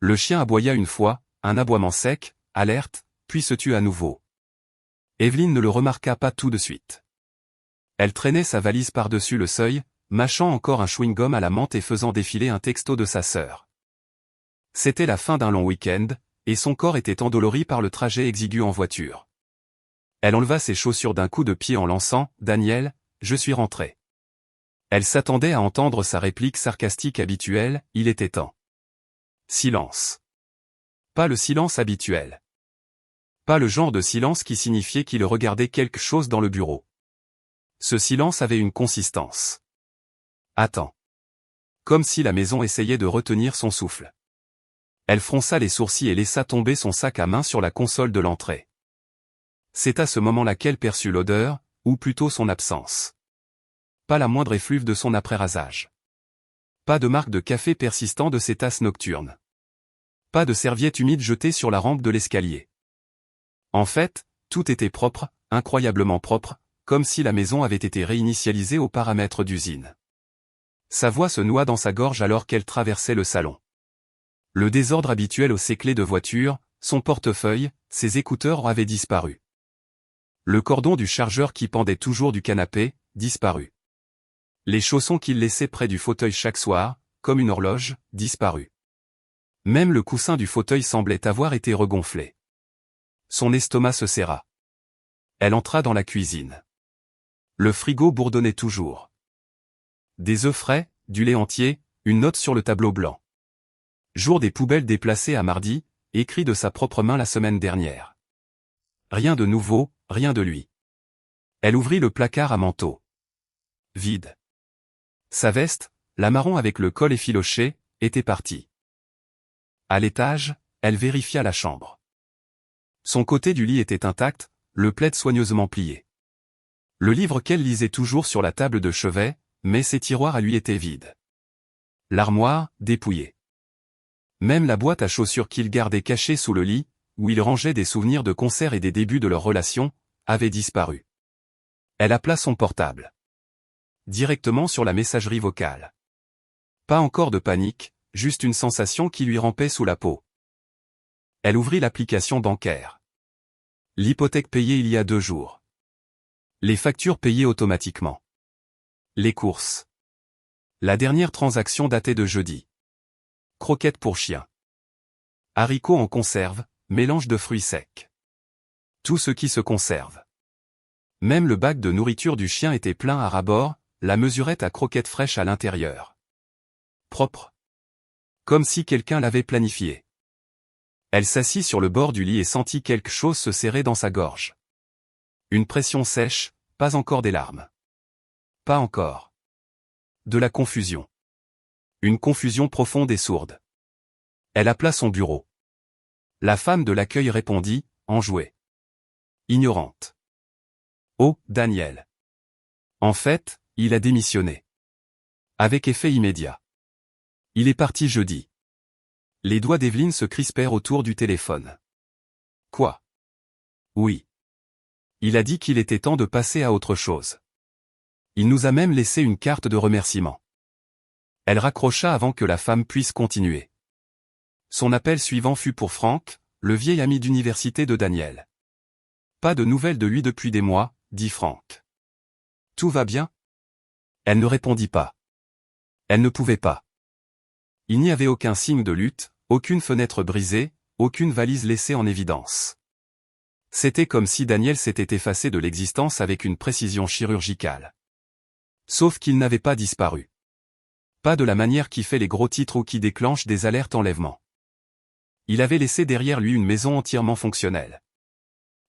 Le chien aboya une fois, un aboiement sec, alerte, puis se tut à nouveau. Evelyne ne le remarqua pas tout de suite. Elle traînait sa valise par-dessus le seuil, mâchant encore un chewing-gum à la menthe et faisant défiler un texto de sa sœur. C'était la fin d'un long week-end, et son corps était endolori par le trajet exigu en voiture. Elle enleva ses chaussures d'un coup de pied en lançant « Daniel, je suis rentrée ». Elle s'attendait à entendre sa réplique sarcastique habituelle « Il était temps ». Silence. Pas le silence habituel. Pas le genre de silence qui signifiait qu'il regardait quelque chose dans le bureau. Ce silence avait une consistance. Attends. Comme si la maison essayait de retenir son souffle. Elle fronça les sourcils et laissa tomber son sac à main sur la console de l'entrée. C'est à ce moment-là qu'elle perçut l'odeur, ou plutôt son absence. Pas la moindre effluve de son après-rasage. Pas de marque de café persistant de ses tasses nocturnes. Pas de serviette humide jetée sur la rampe de l'escalier. En fait, tout était propre, incroyablement propre, comme si la maison avait été réinitialisée aux paramètres d'usine. Sa voix se noua dans sa gorge alors qu'elle traversait le salon. Le désordre habituel aux ses clés de voiture, son portefeuille, ses écouteurs avaient disparu. Le cordon du chargeur qui pendait toujours du canapé, disparu. Les chaussons qu'il laissait près du fauteuil chaque soir, comme une horloge, disparu. Même le coussin du fauteuil semblait avoir été regonflé. Son estomac se serra. Elle entra dans la cuisine. Le frigo bourdonnait toujours. Des œufs frais, du lait entier, une note sur le tableau blanc. Jour des poubelles déplacées à mardi, écrit de sa propre main la semaine dernière. Rien de nouveau, rien de lui. Elle ouvrit le placard à manteaux. Vide. Sa veste, la marron avec le col effiloché, était partie. À l'étage, elle vérifia la chambre. Son côté du lit était intact, le plaid soigneusement plié. Le livre qu'elle lisait toujours sur la table de chevet, mais ses tiroirs à lui étaient vides. L'armoire, dépouillée. Même la boîte à chaussures qu'il gardait cachée sous le lit, où il rangeait des souvenirs de concerts et des débuts de leur relation, avait disparu. Elle appela son portable. Directement sur la messagerie vocale. Pas encore de panique, juste une sensation qui lui rampait sous la peau. Elle ouvrit l'application bancaire. L'hypothèque payée il y a 2 jours. Les factures payées automatiquement. Les courses. La dernière transaction datait de jeudi. Croquettes pour chien. Haricots en conserve, mélange de fruits secs. Tout ce qui se conserve. Même le bac de nourriture du chien était plein à ras-bord, la mesurette à croquettes fraîches à l'intérieur. Propre. Comme si quelqu'un l'avait planifié. Elle s'assit sur le bord du lit et sentit quelque chose se serrer dans sa gorge. Une pression sèche, pas encore des larmes. Pas encore. De la confusion. Une confusion profonde et sourde. Elle appela son bureau. La femme de l'accueil répondit, enjouée. Ignorante. Oh, Daniel. En fait, il a démissionné. Avec effet immédiat. Il est parti jeudi. Les doigts d'Evelyne se crispèrent autour du téléphone. Quoi? Oui. Il a dit qu'il était temps de passer à autre chose. Il nous a même laissé une carte de remerciement. Elle raccrocha avant que la femme puisse continuer. Son appel suivant fut pour Franck, le vieil ami d'université de Daniel. Pas de nouvelles de lui depuis des mois, dit Franck. Tout va bien? Elle ne répondit pas. Elle ne pouvait pas. Il n'y avait aucun signe de lutte, aucune fenêtre brisée, aucune valise laissée en évidence. C'était comme si Daniel s'était effacé de l'existence avec une précision chirurgicale. Sauf qu'il n'avait pas disparu. Pas de la manière qui fait les gros titres ou qui déclenche des alertes enlèvement. Il avait laissé derrière lui une maison entièrement fonctionnelle.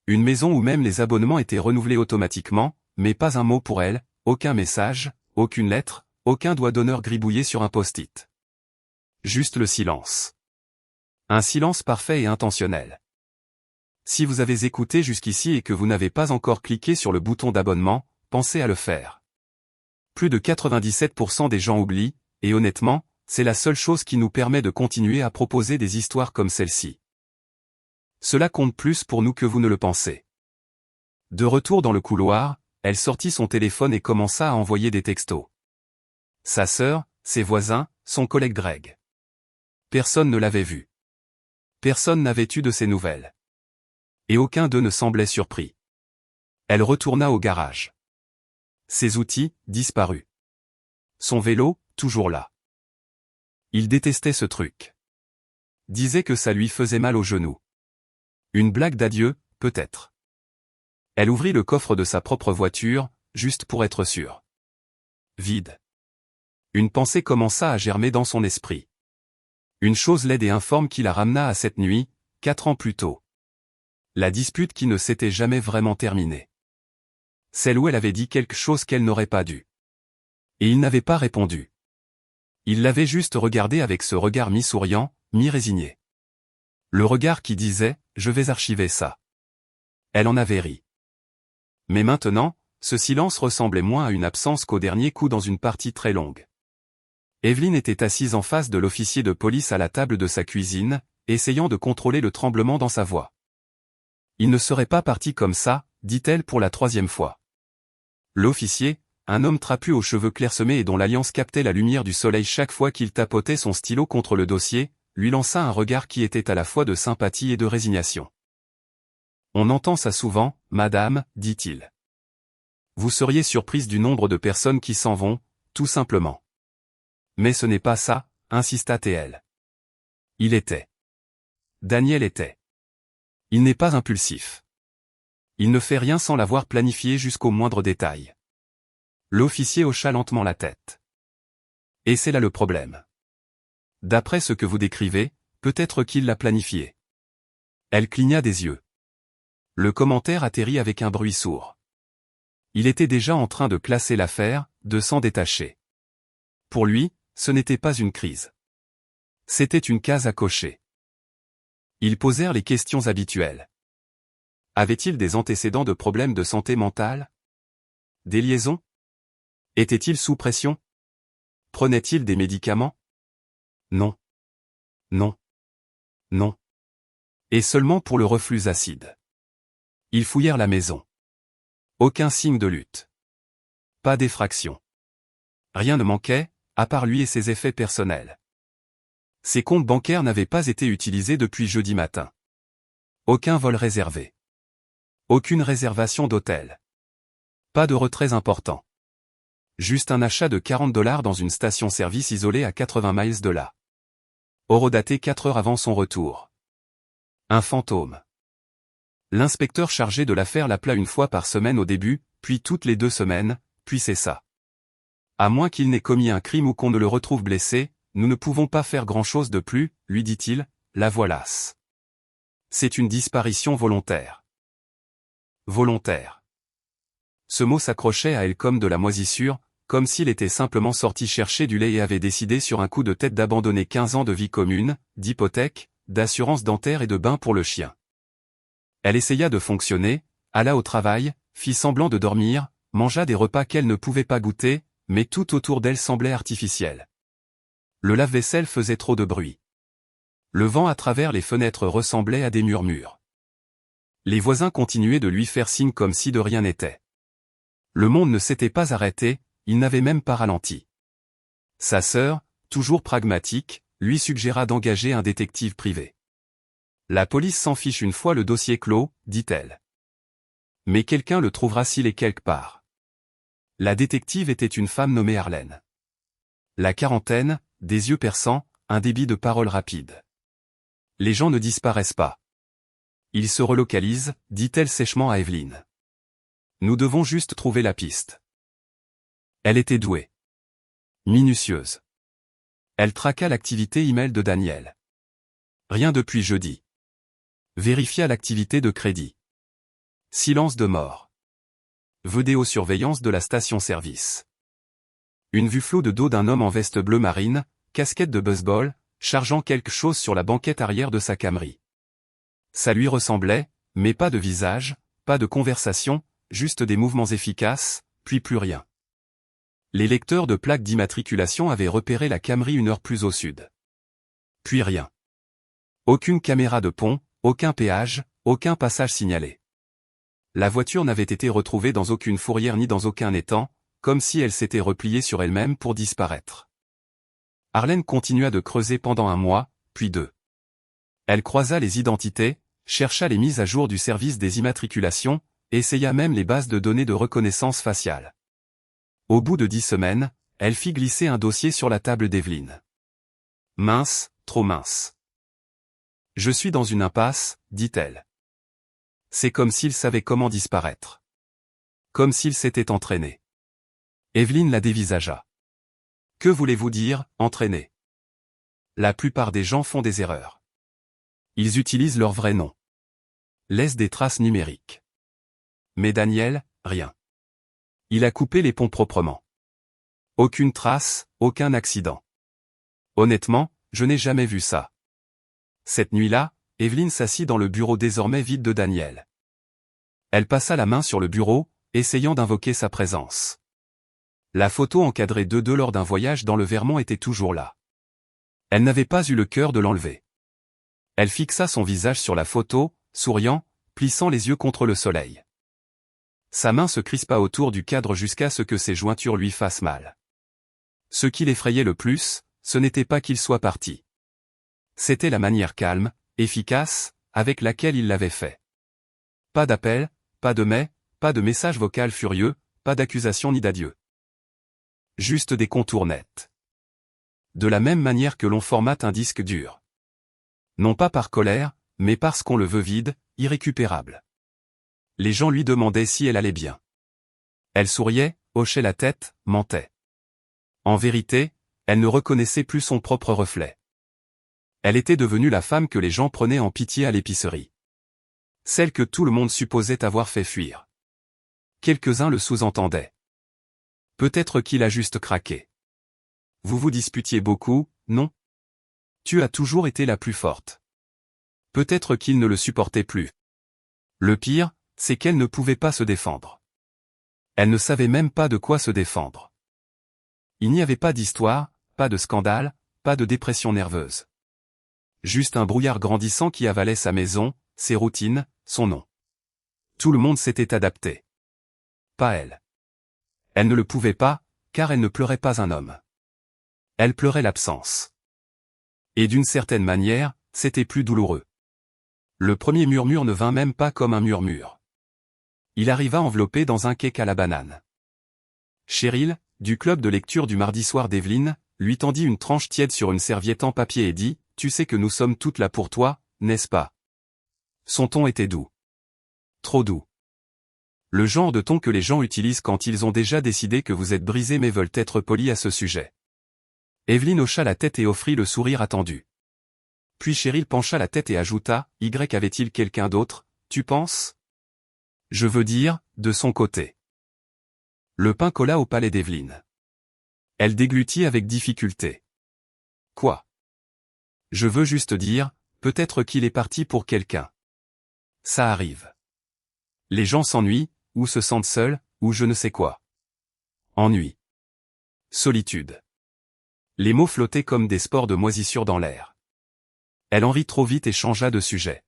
Une maison où même les abonnements étaient renouvelés automatiquement, mais pas un mot pour elle, aucun message, aucune lettre, aucun doigt d'honneur gribouillé sur un post-it. Juste le silence. Un silence parfait et intentionnel. Si vous avez écouté jusqu'ici et que vous n'avez pas encore cliqué sur le bouton d'abonnement, pensez à le faire. Plus de 97% des gens oublient, et honnêtement, c'est la seule chose qui nous permet de continuer à proposer des histoires comme celle-ci. Cela compte plus pour nous que vous ne le pensez. De retour dans le couloir, elle sortit son téléphone et commença à envoyer des textos. Sa sœur, ses voisins, son collègue Greg. Personne ne l'avait vu. Personne n'avait eu de ses nouvelles. Et aucun d'eux ne semblait surpris. Elle retourna au garage. Ses outils, disparus. Son vélo, toujours là. Il détestait ce truc. Disait que ça lui faisait mal au genou. Une blague d'adieu, peut-être. Elle ouvrit le coffre de sa propre voiture, juste pour être sûre. Vide. Une pensée commença à germer dans son esprit. Une chose laide et informe qui la ramena à cette nuit, 4 ans plus tôt. La dispute qui ne s'était jamais vraiment terminée. Celle où elle avait dit quelque chose qu'elle n'aurait pas dû. Et il n'avait pas répondu. Il l'avait juste regardée avec ce regard mi-souriant, mi-résigné. Le regard qui disait « Je vais archiver ça ». Elle en avait ri. Mais maintenant, ce silence ressemblait moins à une absence qu'au dernier coup dans une partie très longue. Evelyne était assise en face de l'officier de police à la table de sa cuisine, essayant de contrôler le tremblement dans sa voix. « Il ne serait pas parti comme ça », dit-elle pour la 3e fois. L'officier, un homme trapu aux cheveux clairsemés et dont l'alliance captait la lumière du soleil chaque fois qu'il tapotait son stylo contre le dossier, lui lança un regard qui était à la fois de sympathie et de résignation. « On entend ça souvent, madame, dit-il. Vous seriez surprise du nombre de personnes qui s'en vont, tout simplement. Mais ce n'est pas ça, insista T.L. Il était. Daniel était. Il n'est pas impulsif. Il ne fait rien sans l'avoir planifié jusqu'au moindre détail. L'officier hocha lentement la tête. Et c'est là le problème. D'après ce que vous décrivez, peut-être qu'il l'a planifié. Elle cligna des yeux. Le commentaire atterrit avec un bruit sourd. Il était déjà en train de classer l'affaire, de s'en détacher. Pour lui, ce n'était pas une crise. C'était une case à cocher. Ils posèrent les questions habituelles. Avait-il des antécédents de problèmes de santé mentale? Des liaisons? Était-il sous pression? Prenait-il des médicaments? Non. Non. Non. Et seulement pour le reflux acide. Ils fouillèrent la maison. Aucun signe de lutte. Pas d'effraction. Rien ne manquait, à part lui et ses effets personnels. Ses comptes bancaires n'avaient pas été utilisés depuis jeudi matin. Aucun vol réservé. Aucune réservation d'hôtel. Pas de retraits importants. Juste un achat de $40 dans une station-service isolée à 80 miles de là. Horodaté 4 heures avant son retour. Un fantôme. L'inspecteur chargé de l'affaire l'appela une fois par semaine au début, puis toutes les 2 semaines, puis c'est ça. À moins qu'il n'ait commis un crime ou qu'on ne le retrouve blessé, nous ne pouvons pas faire grand-chose de plus, lui dit-il, la voilasse. C'est une disparition volontaire. Volontaire. Ce mot s'accrochait à elle comme de la moisissure, comme s'il était simplement sorti chercher du lait et avait décidé sur un coup de tête d'abandonner 15 ans de vie commune, d'hypothèque, d'assurance dentaire et de bain pour le chien. Elle essaya de fonctionner, alla au travail, fit semblant de dormir, mangea des repas qu'elle ne pouvait pas goûter, mais tout autour d'elle semblait artificiel. Le lave-vaisselle faisait trop de bruit. Le vent à travers les fenêtres ressemblait à des murmures. Les voisins continuaient de lui faire signe comme si de rien n'était. Le monde ne s'était pas arrêté, il n'avait même pas ralenti. Sa sœur, toujours pragmatique, lui suggéra d'engager un détective privé. La police s'en fiche une fois le dossier clos, dit-elle. Mais quelqu'un le trouvera s'il est quelque part. La détective était une femme nommée Arlène. La quarantaine, des yeux perçants, un débit de parole rapide. Les gens ne disparaissent pas. Ils se relocalisent, dit-elle sèchement à Evelyne. Nous devons juste trouver la piste. Elle était douée. Minutieuse. Elle traqua l'activité email de Daniel. Rien depuis jeudi. Vérifia l'activité de crédit. Silence de mort. Vidéosurveillance de la station-service. Une vue floue de dos d'un homme en veste bleu marine, casquette de baseball, chargeant quelque chose sur la banquette arrière de sa Camry. Ça lui ressemblait, mais pas de visage, pas de conversation, juste des mouvements efficaces, puis plus rien. Les lecteurs de plaques d'immatriculation avaient repéré la Camry 1 heure plus au sud. Puis rien. Aucune caméra de pont, aucun péage, aucun passage signalé. La voiture n'avait été retrouvée dans aucune fourrière ni dans aucun étang, comme si elle s'était repliée sur elle-même pour disparaître. Arlène continua de creuser pendant 1 mois, puis 2. Elle croisa les identités, chercha les mises à jour du service des immatriculations, essaya même les bases de données de reconnaissance faciale. Au bout de 10 semaines, elle fit glisser un dossier sur la table d'Evelyne. Mince, trop mince. Je suis dans une impasse, dit-elle. C'est comme s'il savait comment disparaître. Comme s'il s'était entraîné. Evelyne la dévisagea. Que voulez-vous dire, entraîné? La plupart des gens font des erreurs. Ils utilisent leur vrai nom. Laissent des traces numériques. Mais Daniel, rien. Il a coupé les ponts proprement. Aucune trace, aucun accident. Honnêtement, je n'ai jamais vu ça. Cette nuit-là, Evelyne s'assit dans le bureau désormais vide de Daniel. Elle passa la main sur le bureau, essayant d'invoquer sa présence. La photo encadrée d'eux lors d'un voyage dans le Vermont était toujours là. Elle n'avait pas eu le cœur de l'enlever. Elle fixa son visage sur la photo, souriant, plissant les yeux contre le soleil. Sa main se crispa autour du cadre jusqu'à ce que ses jointures lui fassent mal. Ce qui l'effrayait le plus, ce n'était pas qu'il soit parti. C'était la manière calme, efficace, avec laquelle il l'avait fait. Pas d'appel, pas de mais, pas de message vocal furieux, pas d'accusation ni d'adieu. Juste des contours nets. De la même manière que l'on formate un disque dur. Non pas par colère, mais parce qu'on le veut vide, irrécupérable. Les gens lui demandaient si elle allait bien. Elle souriait, hochait la tête, mentait. En vérité, elle ne reconnaissait plus son propre reflet. Elle était devenue la femme que les gens prenaient en pitié à l'épicerie. Celle que tout le monde supposait avoir fait fuir. Quelques-uns le sous-entendaient. Peut-être qu'il a juste craqué. Vous vous disputiez beaucoup, non? Tu as toujours été la plus forte. Peut-être qu'il ne le supportait plus. Le pire, c'est qu'elle ne pouvait pas se défendre. Elle ne savait même pas de quoi se défendre. Il n'y avait pas d'histoire, pas de scandale, pas de dépression nerveuse. Juste un brouillard grandissant qui avalait sa maison, ses routines, son nom. Tout le monde s'était adapté. Pas elle. Elle ne le pouvait pas, car elle ne pleurait pas un homme. Elle pleurait l'absence. Et d'une certaine manière, c'était plus douloureux. Le premier murmure ne vint même pas comme un murmure. Il arriva enveloppé dans un cake à la banane. Cheryl, du club de lecture du mardi soir d'Evelyne, lui tendit une tranche tiède sur une serviette en papier et dit « Tu sais que nous sommes toutes là pour toi, n'est-ce pas ?» Son ton était doux. Trop doux. Le genre de ton que les gens utilisent quand ils ont déjà décidé que vous êtes brisé mais veulent être polis à ce sujet. Evelyne hocha la tête et offrit le sourire attendu. Puis Cheryl pencha la tête et ajouta « Y avait-il quelqu'un d'autre, tu penses ?» Je veux dire, de son côté. Le pain colla au palais d'Evelyne. Elle déglutit avec difficulté. Quoi? Je veux juste dire, peut-être qu'il est parti pour quelqu'un. Ça arrive. Les gens s'ennuient, ou se sentent seuls, ou je ne sais quoi. Ennui. Solitude. Les mots flottaient comme des spores de moisissure dans l'air. Elle en rit trop vite et changea de sujet.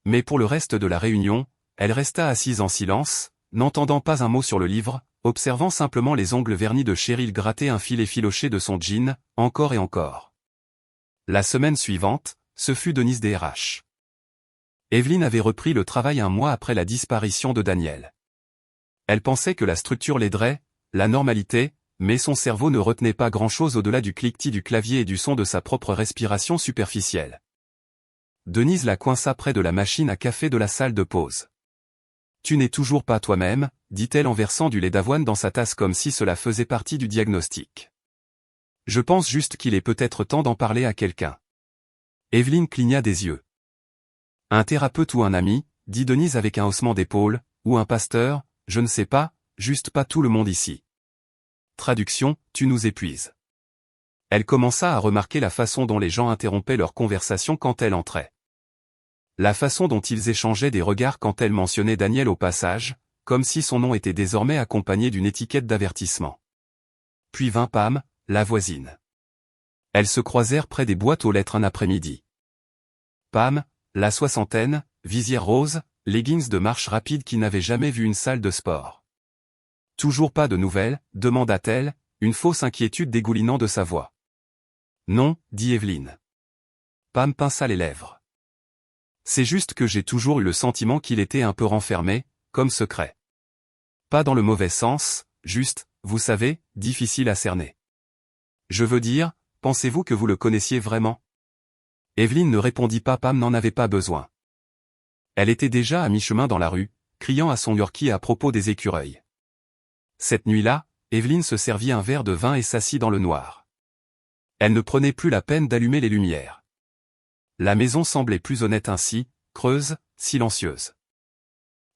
Mais pour le reste de la réunion, elle resta assise en silence, n'entendant pas un mot sur le livre, observant simplement les ongles vernis de Cheryl gratter un fil effiloché de son jean, encore et encore. La semaine suivante, ce fut Denise DRH. Evelyne avait repris le travail un mois après la disparition de Daniel. Elle pensait que la structure l'aiderait, la normalité, mais son cerveau ne retenait pas grand-chose au-delà du cliquetis du clavier et du son de sa propre respiration superficielle. Denise la coinça près de la machine à café de la salle de pause. « Tu n'es toujours pas toi-même », dit-elle en versant du lait d'avoine dans sa tasse comme si cela faisait partie du diagnostic. « Je pense juste qu'il est peut-être temps d'en parler à quelqu'un. » Evelyne cligna des yeux. « Un thérapeute ou un ami, » dit Denise avec un haussement d'épaule, « ou un pasteur, je ne sais pas, juste pas tout le monde ici. » Traduction, tu nous épuises. Elle commença à remarquer la façon dont les gens interrompaient leur conversation quand elle entrait. La façon dont ils échangeaient des regards quand elle mentionnait Daniel au passage, comme si son nom était désormais accompagné d'une étiquette d'avertissement. Puis vint Pam, la voisine. Elles se croisèrent près des boîtes aux lettres un après-midi. Pam, la soixantaine, visière rose, leggings de marche rapide qui n'avait jamais vu une salle de sport. « Toujours pas de nouvelles ?» demanda-t-elle, une fausse inquiétude dégoulinant de sa voix. « Non, dit Evelyne. Pam pinça les lèvres. C'est juste que j'ai toujours eu le sentiment qu'il était un peu renfermé, comme secret. Pas dans le mauvais sens, juste, vous savez, difficile à cerner. Je veux dire, pensez-vous que vous le connaissiez vraiment? Evelyne ne répondit pas. Pam n'en avait pas besoin. Elle était déjà à mi-chemin dans la rue, criant à son Yorkie à propos des écureuils. Cette nuit-là, Evelyne se servit un verre de vin et s'assit dans le noir. Elle ne prenait plus la peine d'allumer les lumières. La maison semblait plus honnête ainsi, creuse, silencieuse.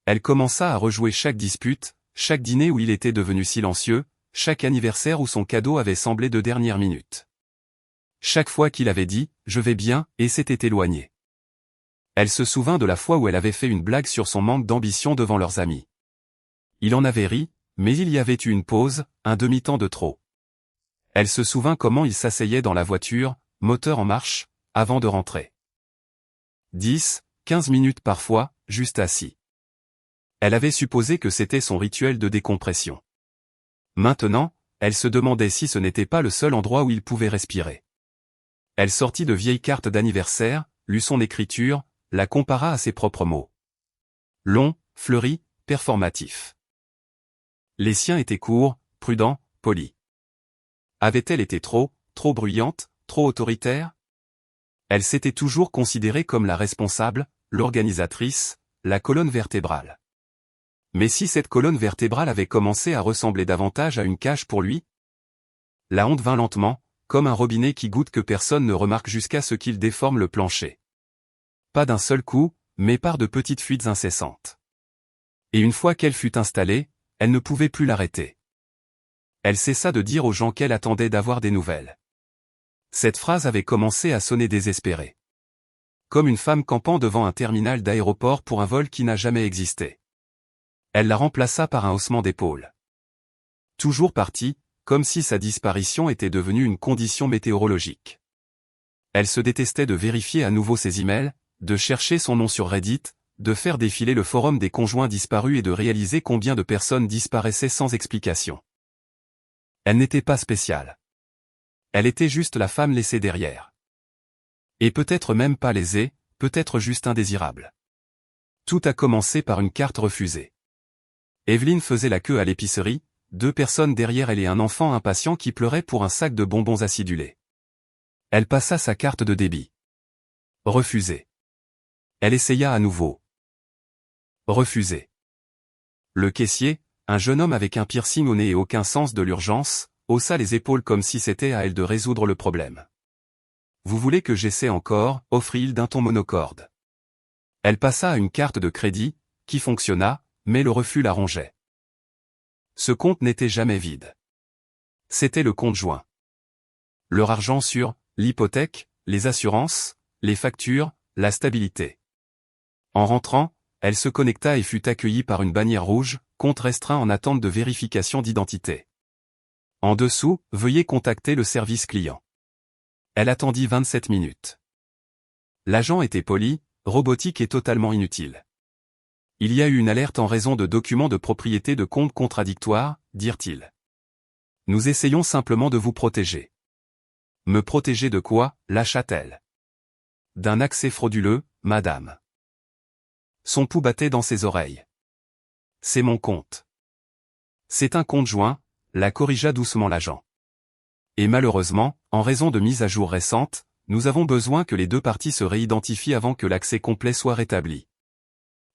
Elle commença à rejouer chaque dispute, chaque dîner où il était devenu silencieux, chaque anniversaire où son cadeau avait semblé de dernière minute. Chaque fois qu'il avait dit « je vais bien » et s'était éloigné. Elle se souvint de la fois où elle avait fait une blague sur son manque d'ambition devant leurs amis. Il en avait ri, mais il y avait eu une pause, un demi-temps de trop. Elle se souvint comment il s'asseyait dans la voiture, moteur en marche, avant de rentrer. 10, 15 minutes parfois, juste assis. Elle avait supposé que c'était son rituel de décompression. Maintenant, elle se demandait si ce n'était pas le seul endroit où il pouvait respirer. Elle sortit de vieilles cartes d'anniversaire, lut son écriture, la compara à ses propres mots. Long, fleuri, performatif. Les siens étaient courts, prudents, polis. Avait-elle été trop bruyante, trop autoritaire? Elle s'était toujours considérée comme la responsable, l'organisatrice, la colonne vertébrale. Mais si cette colonne vertébrale avait commencé à ressembler davantage à une cage pour lui? La honte vint lentement, comme un robinet qui goutte que personne ne remarque jusqu'à ce qu'il déforme le plancher. Pas d'un seul coup, mais par de petites fuites incessantes. Et une fois qu'elle fut installée, elle ne pouvait plus l'arrêter. Elle cessa de dire aux gens qu'elle attendait d'avoir des nouvelles. Cette phrase avait commencé à sonner désespérée. Comme une femme campant devant un terminal d'aéroport pour un vol qui n'a jamais existé. Elle la remplaça par un haussement d'épaule. Toujours partie, comme si sa disparition était devenue une condition météorologique. Elle se détestait de vérifier à nouveau ses emails, de chercher son nom sur Reddit, de faire défiler le forum des conjoints disparus et de réaliser combien de personnes disparaissaient sans explication. Elle n'était pas spéciale. Elle était juste la femme laissée derrière. Et peut-être même pas lésée, peut-être juste indésirable. Tout a commencé par une carte refusée. Evelyne faisait la queue à l'épicerie, 2 personnes derrière elle et un enfant impatient qui pleurait pour un sac de bonbons acidulés. Elle passa sa carte de débit. Refusée. Elle essaya à nouveau. Refusée. Le caissier, un jeune homme avec un piercing au nez et aucun sens de l'urgence, haussa les épaules comme si c'était à elle de résoudre le problème. Vous voulez que j'essaie encore, offrit-il d'un ton monocorde. Elle passa à une carte de crédit, qui fonctionna, mais le refus la rongeait. Ce compte n'était jamais vide. C'était le compte joint. Leur argent sur l'hypothèque, les assurances, les factures, la stabilité. En rentrant, elle se connecta et fut accueillie par une bannière rouge, compte restreint en attente de vérification d'identité. En dessous, veuillez contacter le service client. Elle attendit 27 minutes. L'agent était poli, robotique et totalement inutile. Il y a eu une alerte en raison de documents de propriété de comptes contradictoires, dirent-ils. Nous essayons simplement de vous protéger. Me protéger de quoi, lâcha-t-elle. D'un accès frauduleux, madame. Son pouls battait dans ses oreilles. C'est mon compte. C'est un compte joint, la corrigea doucement l'agent. Et malheureusement, en raison de mises à jour récentes, nous avons besoin que les 2 parties se réidentifient avant que l'accès complet soit rétabli.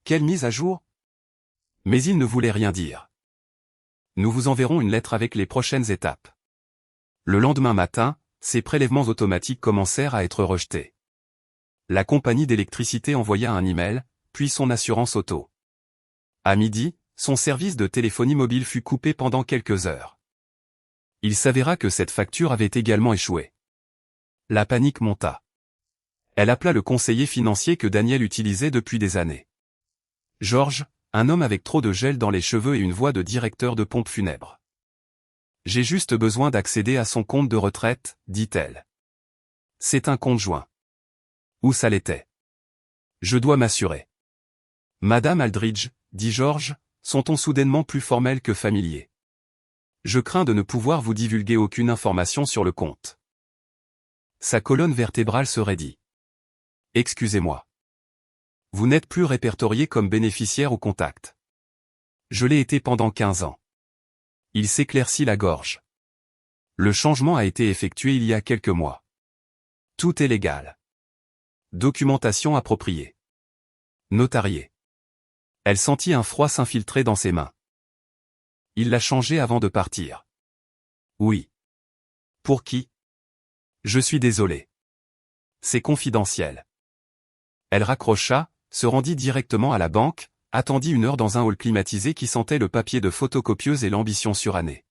Quelle mise à jour? Mais il ne voulait rien dire. Nous vous enverrons une lettre avec les prochaines étapes. Le lendemain matin, ces prélèvements automatiques commencèrent à être rejetés. La compagnie d'électricité envoya un email, puis son assurance auto. À midi, son service de téléphonie mobile fut coupé pendant quelques heures. Il s'avéra que cette facture avait également échoué. La panique monta. Elle appela le conseiller financier que Daniel utilisait depuis des années. Georges, un homme avec trop de gel dans les cheveux et une voix de directeur de pompe funèbre. J'ai juste besoin d'accéder à son compte de retraite, dit-elle. C'est un compte joint. Où ça l'était? Je dois m'assurer. Madame Aldridge, dit Georges, son ton soudainement plus formel que familier. Je crains de ne pouvoir vous divulguer aucune information sur le compte. Sa colonne vertébrale se raidit. Excusez-moi. Vous n'êtes plus répertorié comme bénéficiaire au contact. Je l'ai été pendant 15 ans. Il s'éclaircit la gorge. Le changement a été effectué il y a quelques mois. Tout est légal. Documentation appropriée. Notarié. Elle sentit un froid s'infiltrer dans ses mains. Il l'a changé avant de partir. Oui. Pour qui? Je suis désolé. C'est confidentiel. Elle raccrocha, se rendit directement à la banque, attendit 1 heure dans un hall climatisé qui sentait le papier de photocopieuse et l'ambition surannée.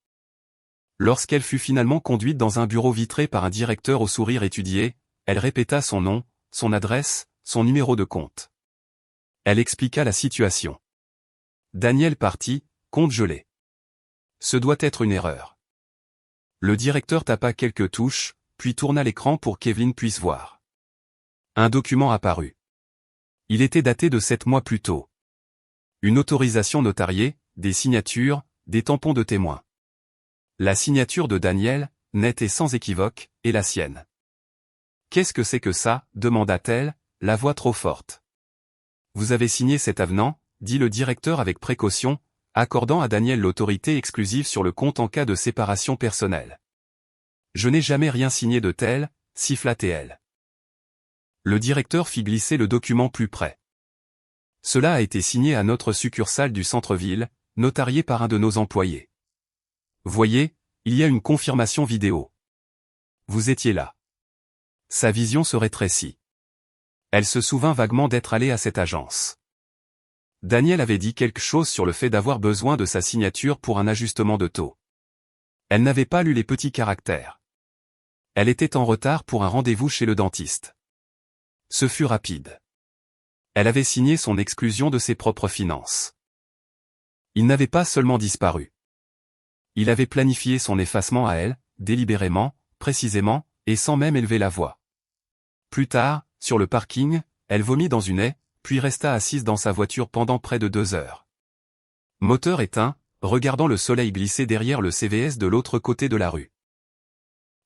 Lorsqu'elle fut finalement conduite dans un bureau vitré par un directeur au sourire étudié, elle répéta son nom, son adresse, son numéro de compte. Elle expliqua la situation. Daniel partit, compte gelé. Ce doit être une erreur. Le directeur tapa quelques touches, puis tourna l'écran pour qu'Evelyn puisse voir. Un document apparut. Il était daté de 7 mois plus tôt. Une autorisation notariée, des signatures, des tampons de témoins. La signature de Daniel, nette et sans équivoque, est la sienne. « Qu'est-ce que c'est que ça ?» demanda-t-elle, la voix trop forte. « Vous avez signé cet avenant ?» dit le directeur avec précaution, accordant à Daniel l'autorité exclusive sur le compte en cas de séparation personnelle. « Je n'ai jamais rien signé de tel, siffla-t-elle. Le directeur fit glisser le document plus près. Cela a été signé à notre succursale du centre-ville, notarié par un de nos employés. Voyez, il y a une confirmation vidéo. Vous étiez là. Sa vision se rétrécit. Elle se souvint vaguement d'être allée à cette agence. Daniel avait dit quelque chose sur le fait d'avoir besoin de sa signature pour un ajustement de taux. Elle n'avait pas lu les petits caractères. Elle était en retard pour un rendez-vous chez le dentiste. Ce fut rapide. Elle avait signé son exclusion de ses propres finances. Il n'avait pas seulement disparu. Il avait planifié son effacement à elle, délibérément, précisément, et sans même élever la voix. Plus tard, sur le parking, elle vomit dans une haie, puis resta assise dans sa voiture pendant près de 2 heures. Moteur éteint, regardant le soleil glisser derrière le CVS de l'autre côté de la rue.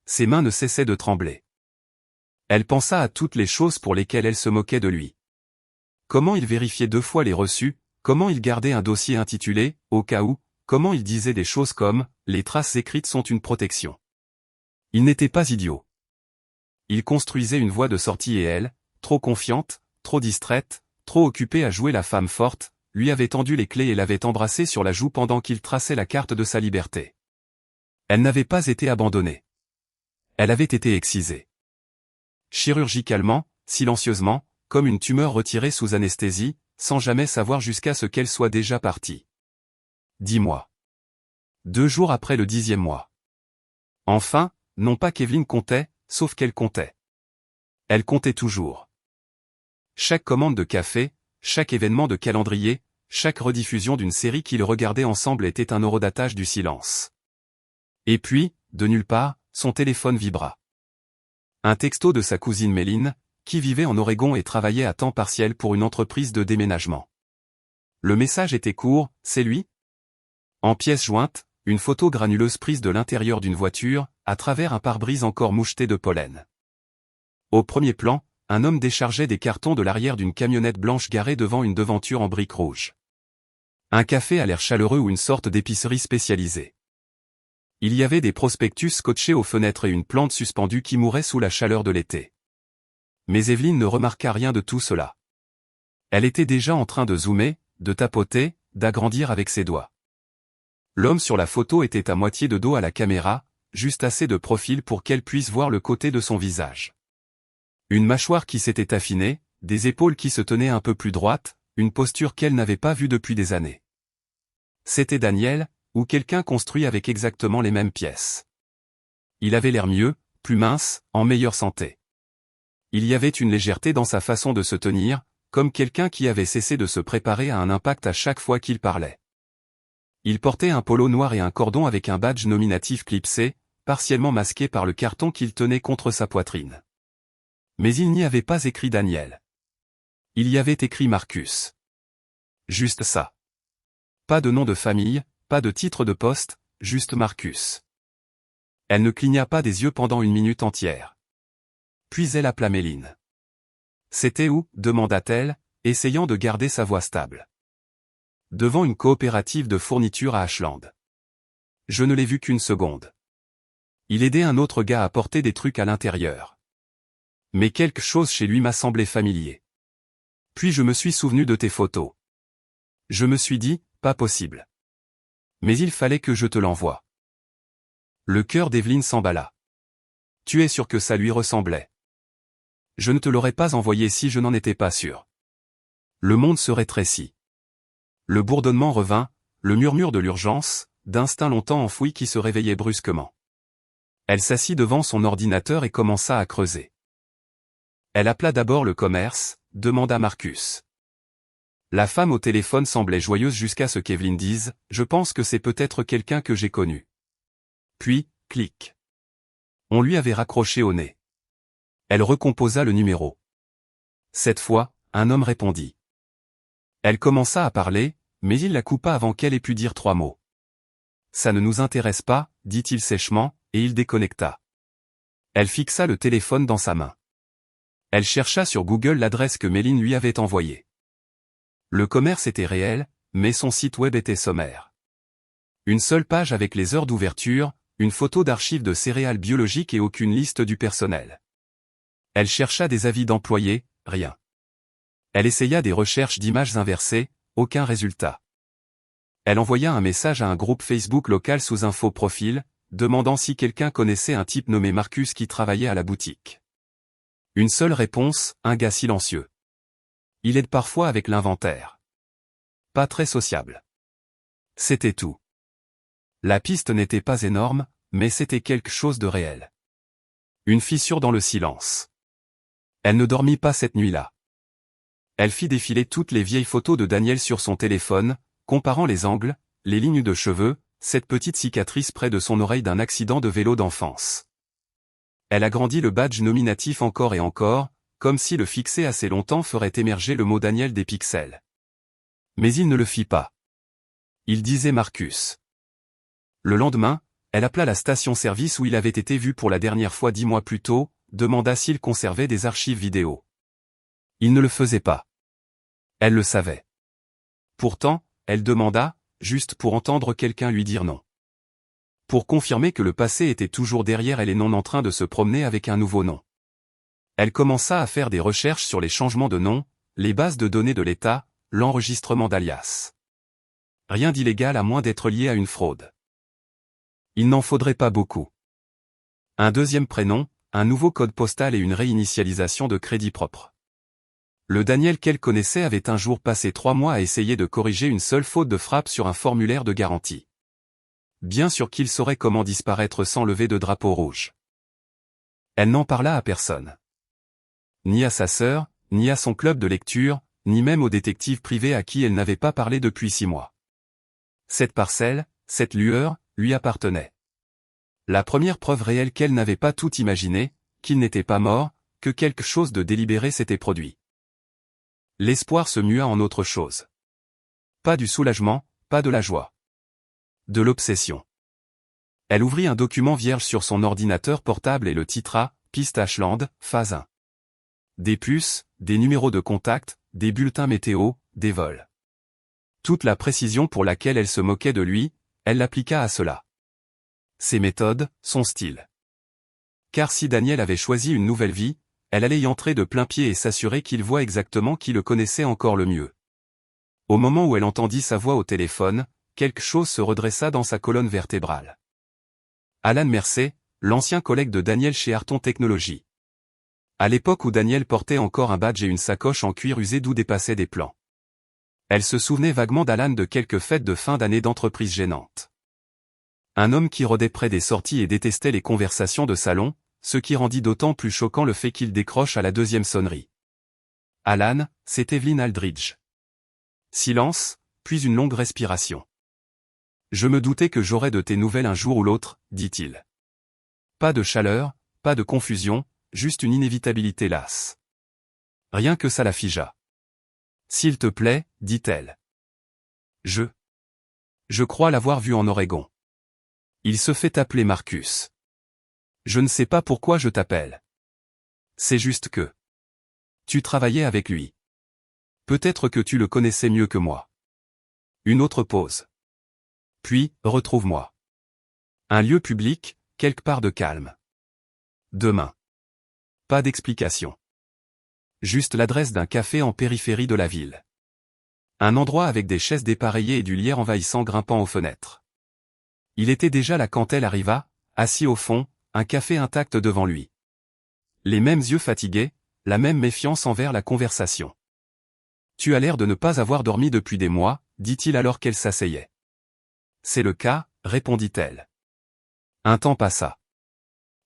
Ses mains ne cessaient de trembler. Elle pensa à toutes les choses pour lesquelles elle se moquait de lui. Comment il vérifiait 2 fois les reçus, comment il gardait un dossier intitulé « Au cas où », comment il disait des choses comme « Les traces écrites sont une protection ». Il n'était pas idiot. Il construisait une voie de sortie et elle, trop confiante, trop distraite, trop occupée à jouer la femme forte, lui avait tendu les clés et l'avait embrassé sur la joue pendant qu'il traçait la carte de sa liberté. Elle n'avait pas été abandonnée. Elle avait été excisée. Chirurgicalement, silencieusement, comme une tumeur retirée sous anesthésie, sans jamais savoir jusqu'à ce qu'elle soit déjà partie. 10 mois. 2 jours après le 10e mois. Enfin, non pas qu'Evelyn comptait, sauf qu'elle comptait. Elle comptait toujours. Chaque commande de café, chaque événement de calendrier, chaque rediffusion d'une série qu'ils regardaient ensemble était un horodatage du silence. Et puis, de nulle part, son téléphone vibra. Un texto de sa cousine Méline, qui vivait en Oregon et travaillait à temps partiel pour une entreprise de déménagement. Le message était court, « C'est lui ?» En pièce jointe, une photo granuleuse prise de l'intérieur d'une voiture, à travers un pare-brise encore moucheté de pollen. Au premier plan, un homme déchargeait des cartons de l'arrière d'une camionnette blanche garée devant une devanture en briques rouges. Un café à l'air chaleureux ou une sorte d'épicerie spécialisée. Il y avait des prospectus scotchés aux fenêtres et une plante suspendue qui mourait sous la chaleur de l'été. Mais Evelyn ne remarqua rien de tout cela. Elle était déjà en train de zoomer, de tapoter, d'agrandir avec ses doigts. L'homme sur la photo était à moitié de dos à la caméra, juste assez de profil pour qu'elle puisse voir le côté de son visage. Une mâchoire qui s'était affinée, des épaules qui se tenaient un peu plus droites, une posture qu'elle n'avait pas vue depuis des années. C'était Daniel, ou quelqu'un construit avec exactement les mêmes pièces. Il avait l'air mieux, plus mince, en meilleure santé. Il y avait une légèreté dans sa façon de se tenir, comme quelqu'un qui avait cessé de se préparer à un impact à chaque fois qu'il parlait. Il portait un polo noir et un cordon avec un badge nominatif clipsé, partiellement masqué par le carton qu'il tenait contre sa poitrine. Mais il n'y avait pas écrit Daniel. Il y avait écrit Marcus. Juste ça. Pas de nom de famille, pas de titre de poste, juste Marcus. Elle ne cligna pas des yeux pendant 1 minute entière. Puis elle appela Méline. C'était où, demanda-t-elle, essayant de garder sa voix stable. Devant une coopérative de fourniture à Ashland. Je ne l'ai vu qu'une seconde. Il aidait un autre gars à porter des trucs à l'intérieur. Mais quelque chose chez lui m'a semblé familier. Puis je me suis souvenu de tes photos. Je me suis dit, pas possible. Mais il fallait que je te l'envoie. Le cœur d'Evelyne s'emballa. Tu es sûr que ça lui ressemblait? Je ne te l'aurais pas envoyé si je n'en étais pas sûr. Le monde se rétrécit. Le bourdonnement revint, le murmure de l'urgence, d'instinct longtemps enfoui qui se réveillait brusquement. Elle s'assit devant son ordinateur et commença à creuser. Elle appela d'abord le commerce, demanda Marcus. La femme au téléphone semblait joyeuse jusqu'à ce qu'Evelyne dise « Je pense que c'est peut-être quelqu'un que j'ai connu ». Puis, clic. On lui avait raccroché au nez. Elle recomposa le numéro. Cette fois, un homme répondit. Elle commença à parler, mais il la coupa avant qu'elle ait pu dire 3 mots. Ça ne nous intéresse pas, dit-il sèchement, et il déconnecta. Elle fixa le téléphone dans sa main. Elle chercha sur Google l'adresse que Méline lui avait envoyée. Le commerce était réel, mais son site web était sommaire. Une seule page avec les heures d'ouverture, une photo d'archives de céréales biologiques et aucune liste du personnel. Elle chercha des avis d'employés, rien. Elle essaya des recherches d'images inversées, aucun résultat. Elle envoya un message à un groupe Facebook local sous un faux profil, demandant si quelqu'un connaissait un type nommé Marcus qui travaillait à la boutique. Une seule réponse, un gars silencieux. Il aide parfois avec l'inventaire. Pas très sociable. C'était tout. La piste n'était pas énorme, mais c'était quelque chose de réel. Une fissure dans le silence. Elle ne dormit pas cette nuit-là. Elle fit défiler toutes les vieilles photos de Daniel sur son téléphone, comparant les angles, les lignes de cheveux, cette petite cicatrice près de son oreille d'un accident de vélo d'enfance. Elle agrandit le badge nominatif encore et encore, comme si le fixer assez longtemps ferait émerger le mot Daniel des pixels. Mais il ne le fit pas. Il disait Marcus. Le lendemain, elle appela la station-service où il avait été vu pour la dernière fois 10 mois plus tôt, demanda s'il conservait des archives vidéo. Il ne le faisait pas. Elle le savait. Pourtant, elle demanda, juste pour entendre quelqu'un lui dire non. Pour confirmer que le passé était toujours derrière elle et non en train de se promener avec un nouveau nom. Elle commença à faire des recherches sur les changements de nom, les bases de données de l'État, l'enregistrement d'alias. Rien d'illégal à moins d'être lié à une fraude. Il n'en faudrait pas beaucoup. Un deuxième prénom, un nouveau code postal et une réinitialisation de crédit propre. Le Daniel qu'elle connaissait avait un jour passé 3 mois à essayer de corriger une seule faute de frappe sur un formulaire de garantie. Bien sûr qu'il saurait comment disparaître sans lever de drapeau rouge. Elle n'en parla à personne. Ni à sa sœur, ni à son club de lecture, ni même au détective privé à qui elle n'avait pas parlé depuis 6 mois. Cette parcelle, cette lueur, lui appartenait. La première preuve réelle qu'elle n'avait pas tout imaginé, qu'il n'était pas mort, que quelque chose de délibéré s'était produit. L'espoir se mua en autre chose. Pas du soulagement, pas de la joie. De l'obsession. Elle ouvrit un document vierge sur son ordinateur portable et le titra « Piste Ashland, phase 1 ». Des puces, des numéros de contact, des bulletins météo, des vols. Toute la précision pour laquelle elle se moquait de lui, elle l'appliqua à cela. Ses méthodes, son style. Car si Daniel avait choisi une nouvelle vie, elle allait y entrer de plein pied et s'assurer qu'il voit exactement qui le connaissait encore le mieux. Au moment où elle entendit sa voix au téléphone, quelque chose se redressa dans sa colonne vertébrale. Alan Mercer, l'ancien collègue de Daniel chez Arton Technologies. À l'époque où Daniel portait encore un badge et une sacoche en cuir usé d'où dépassaient des plans. Elle se souvenait vaguement d'Alan de quelques fêtes de fin d'année d'entreprise gênantes. Un homme qui rôdait près des sorties et détestait les conversations de salon, ce qui rendit d'autant plus choquant le fait qu'il décroche à la deuxième sonnerie. Alan, c'est Evelyn Aldridge. Silence, puis une longue respiration. Je me doutais que j'aurais de tes nouvelles un jour ou l'autre, dit-il. Pas de chaleur, pas de confusion, juste une inévitabilité lasse. Rien que ça la figea. S'il te plaît, dit-elle. Je crois l'avoir vu en Oregon. Il se fait appeler Marcus. Je ne sais pas pourquoi je t'appelle. C'est juste que. Tu travaillais avec lui. Peut-être que tu le connaissais mieux que moi. Une autre pause. Puis, retrouve-moi. Un lieu public, quelque part de calme. Demain. Pas d'explication. Juste l'adresse d'un café en périphérie de la ville. Un endroit avec des chaises dépareillées et du lierre envahissant grimpant aux fenêtres. Il était déjà là quand elle arriva, assis au fond, un café intact devant lui. Les mêmes yeux fatigués, la même méfiance envers la conversation. Tu as l'air de ne pas avoir dormi depuis des mois, dit-il alors qu'elle s'asseyait. C'est le cas, répondit-elle. Un temps passa.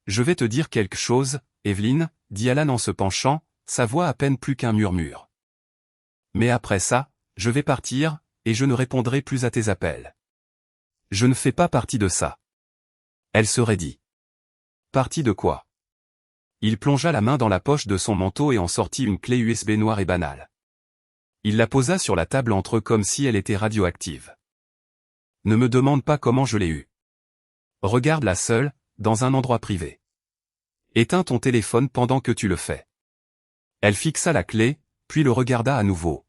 Je vais te dire quelque chose, Evelyne, dit Alan en se penchant, sa voix à peine plus qu'un murmure. Mais après ça, je vais partir, et je ne répondrai plus à tes appels. Je ne fais pas partie de ça. Elle se raidit. Partie de quoi? Il plongea la main dans la poche de son manteau et en sortit une clé USB noire et banale. Il la posa sur la table entre eux comme si elle était radioactive. Ne me demande pas comment je l'ai eue. Regarde-la seule, dans un endroit privé. Éteins ton téléphone pendant que tu le fais. Elle fixa la clé, puis le regarda à nouveau.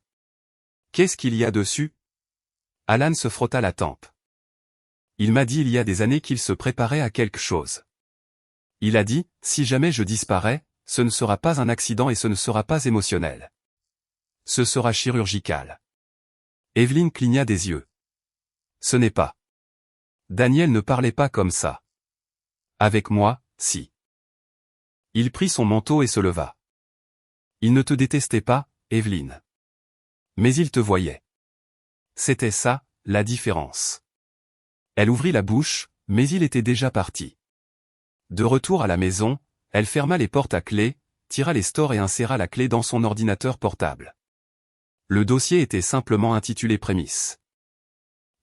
Qu'est-ce qu'il y a dessus? Alan se frotta la tempe. Il m'a dit il y a des années qu'il se préparait à quelque chose. Il a dit, si jamais je disparais, ce ne sera pas un accident et ce ne sera pas émotionnel. Ce sera chirurgical. Evelyne cligna des yeux. Ce n'est pas. Daniel ne parlait pas comme ça. Avec moi, si. Il prit son manteau et se leva. Il ne te détestait pas, Evelyne. Mais il te voyait. C'était ça, la différence. Elle ouvrit la bouche, mais il était déjà parti. De retour à la maison, elle ferma les portes à clé, tira les stores et inséra la clé dans son ordinateur portable. Le dossier était simplement intitulé Prémices.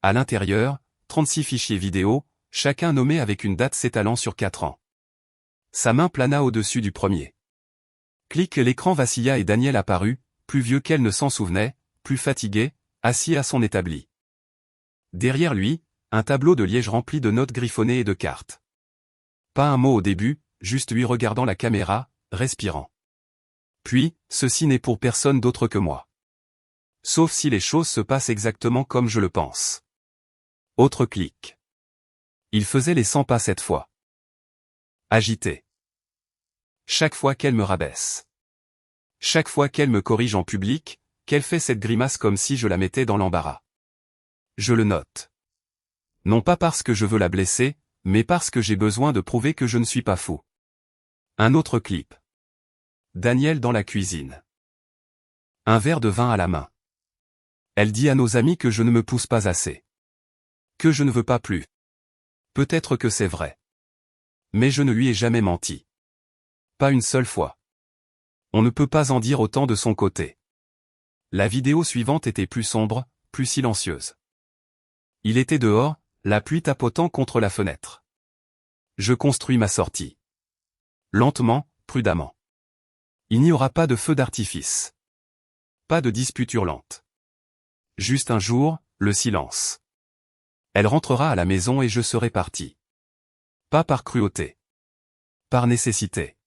À l'intérieur, 36 fichiers vidéo, chacun nommé avec une date s'étalant sur 4 ans. Sa main plana au-dessus du premier. Clic, l'écran vacilla et Daniel apparut, plus vieux qu'elle ne s'en souvenait, plus fatigué, assis à son établi. Derrière lui, un tableau de liège rempli de notes griffonnées et de cartes. Pas un mot au début, juste lui regardant la caméra, respirant. Puis, ceci n'est pour personne d'autre que moi. Sauf si les choses se passent exactement comme je le pense. Autre clic. Il faisait les 100 pas cette fois. Agité. Chaque fois qu'elle me rabaisse. Chaque fois qu'elle me corrige en public, qu'elle fait cette grimace comme si je la mettais dans l'embarras. Je le note. Non pas parce que je veux la blesser, mais parce que j'ai besoin de prouver que je ne suis pas fou. Un autre clip. Daniel dans la cuisine. Un verre de vin à la main. Elle dit à nos amis que je ne me pousse pas assez. Que je ne veux pas plus. Peut-être que c'est vrai. Mais je ne lui ai jamais menti. Pas une seule fois. On ne peut pas en dire autant de son côté. La vidéo suivante était plus sombre, plus silencieuse. Il était dehors, la pluie tapotant contre la fenêtre. Je construis ma sortie. Lentement, prudemment. Il n'y aura pas de feu d'artifice. Pas de dispute hurlante. Juste un jour, le silence. Elle rentrera à la maison et je serai parti. Pas par cruauté. Par nécessité.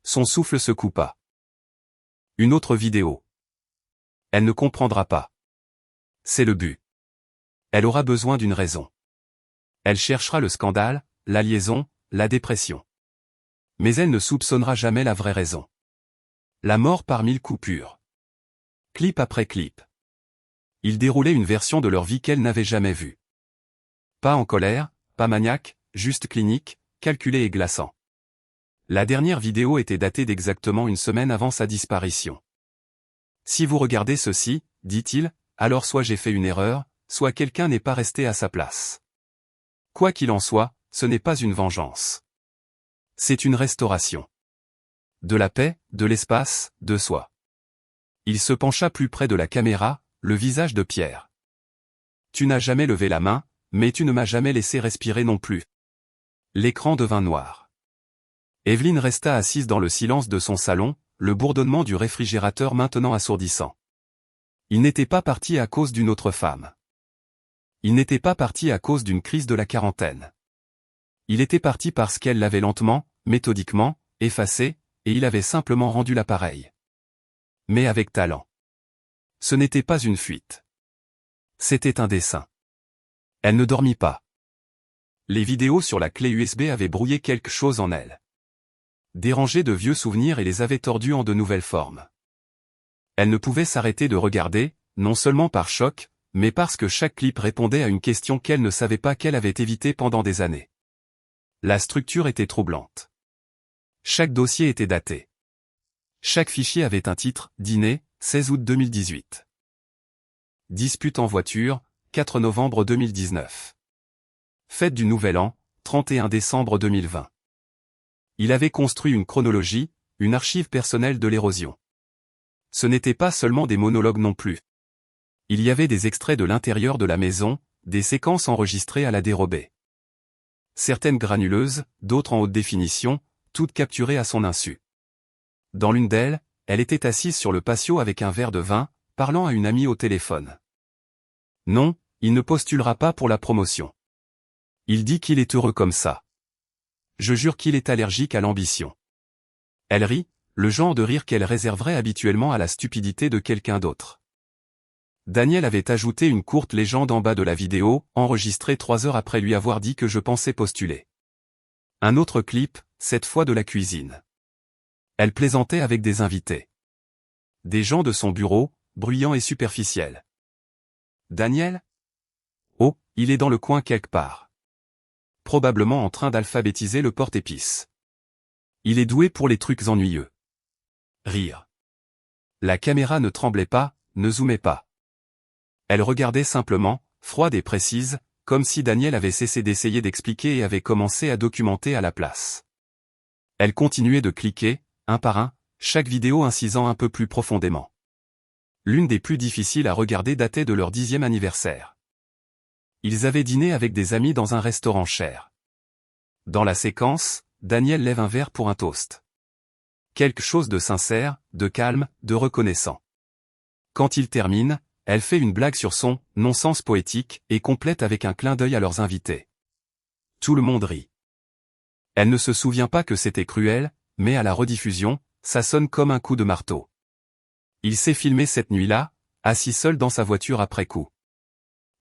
Son souffle se coupa. Une autre vidéo. Elle ne comprendra pas. C'est le but. Elle aura besoin d'une raison. Elle cherchera le scandale, la liaison, la dépression. Mais elle ne soupçonnera jamais la vraie raison. La mort par 1000 coupures. Clip après clip. Ils déroulaient une version de leur vie qu'elle n'avait jamais vue. Pas en colère, pas maniaque, juste clinique, calculé et glaçant. La dernière vidéo était datée d'exactement une semaine avant sa disparition. Si vous regardez ceci, dit-il, alors soit j'ai fait une erreur, soit quelqu'un n'est pas resté à sa place. Quoi qu'il en soit, ce n'est pas une vengeance. C'est une restauration. De la paix, de l'espace, de soi. Il se pencha plus près de la caméra, le visage de Pierre. Tu n'as jamais levé la main, mais tu ne m'as jamais laissé respirer non plus. L'écran devint noir. Evelyne resta assise dans le silence de son salon, le bourdonnement du réfrigérateur maintenant assourdissant. Il n'était pas parti à cause d'une autre femme. Il n'était pas parti à cause d'une crise de la quarantaine. Il était parti parce qu'elle l'avait lentement, méthodiquement, effacé, et il avait simplement rendu l'appareil. Mais avec talent. Ce n'était pas une fuite. C'était un dessin. Elle ne dormit pas. Les vidéos sur la clé USB avaient brouillé quelque chose en elle. Dérangé de vieux souvenirs et les avaient tordus en de nouvelles formes. Elle ne pouvait s'arrêter de regarder, non seulement par choc, mais parce que chaque clip répondait à une question qu'elle ne savait pas qu'elle avait évitée pendant des années. La structure était troublante. Chaque dossier était daté. Chaque fichier avait un titre, dîner, 16 août 2018. Dispute en voiture, 4 novembre 2019. Fête du Nouvel An, 31 décembre 2020. Il avait construit une chronologie, une archive personnelle de l'érosion. Ce n'était pas seulement des monologues non plus. Il y avait des extraits de l'intérieur de la maison, des séquences enregistrées à la dérobée. Certaines granuleuses, d'autres en haute définition, toutes capturées à son insu. Dans l'une d'elles, elle était assise sur le patio avec un verre de vin, parlant à une amie au téléphone. Non, il ne postulera pas pour la promotion. Il dit qu'il est heureux comme ça. Je jure qu'il est allergique à l'ambition. Elle rit, le genre de rire qu'elle réserverait habituellement à la stupidité de quelqu'un d'autre. Daniel avait ajouté une courte légende en bas de la vidéo, enregistrée 3 heures après lui avoir dit que je pensais postuler. Un autre clip, cette fois de la cuisine. Elle plaisantait avec des invités. Des gens de son bureau, bruyants et superficiels. Daniel? Oh, il est dans le coin quelque part. Probablement en train d'alphabétiser le porte-épices. Il est doué pour les trucs ennuyeux. Rire. La caméra ne tremblait pas, ne zoomait pas. Elle regardait simplement, froide et précise, comme si Daniel avait cessé d'essayer d'expliquer et avait commencé à documenter à la place. Elle continuait de cliquer, un par un, chaque vidéo incisant un peu plus profondément. L'une des plus difficiles à regarder datait de leur 10e anniversaire. Ils avaient dîné avec des amis dans un restaurant cher. Dans la séquence, Daniel lève un verre pour un toast. Quelque chose de sincère, de calme, de reconnaissant. Quand il termine, elle fait une blague sur son « non-sens poétique » et complète avec un clin d'œil à leurs invités. Tout le monde rit. Elle ne se souvient pas que c'était cruel, mais à la rediffusion, ça sonne comme un coup de marteau. Il s'est filmé cette nuit-là, assis seul dans sa voiture après coup.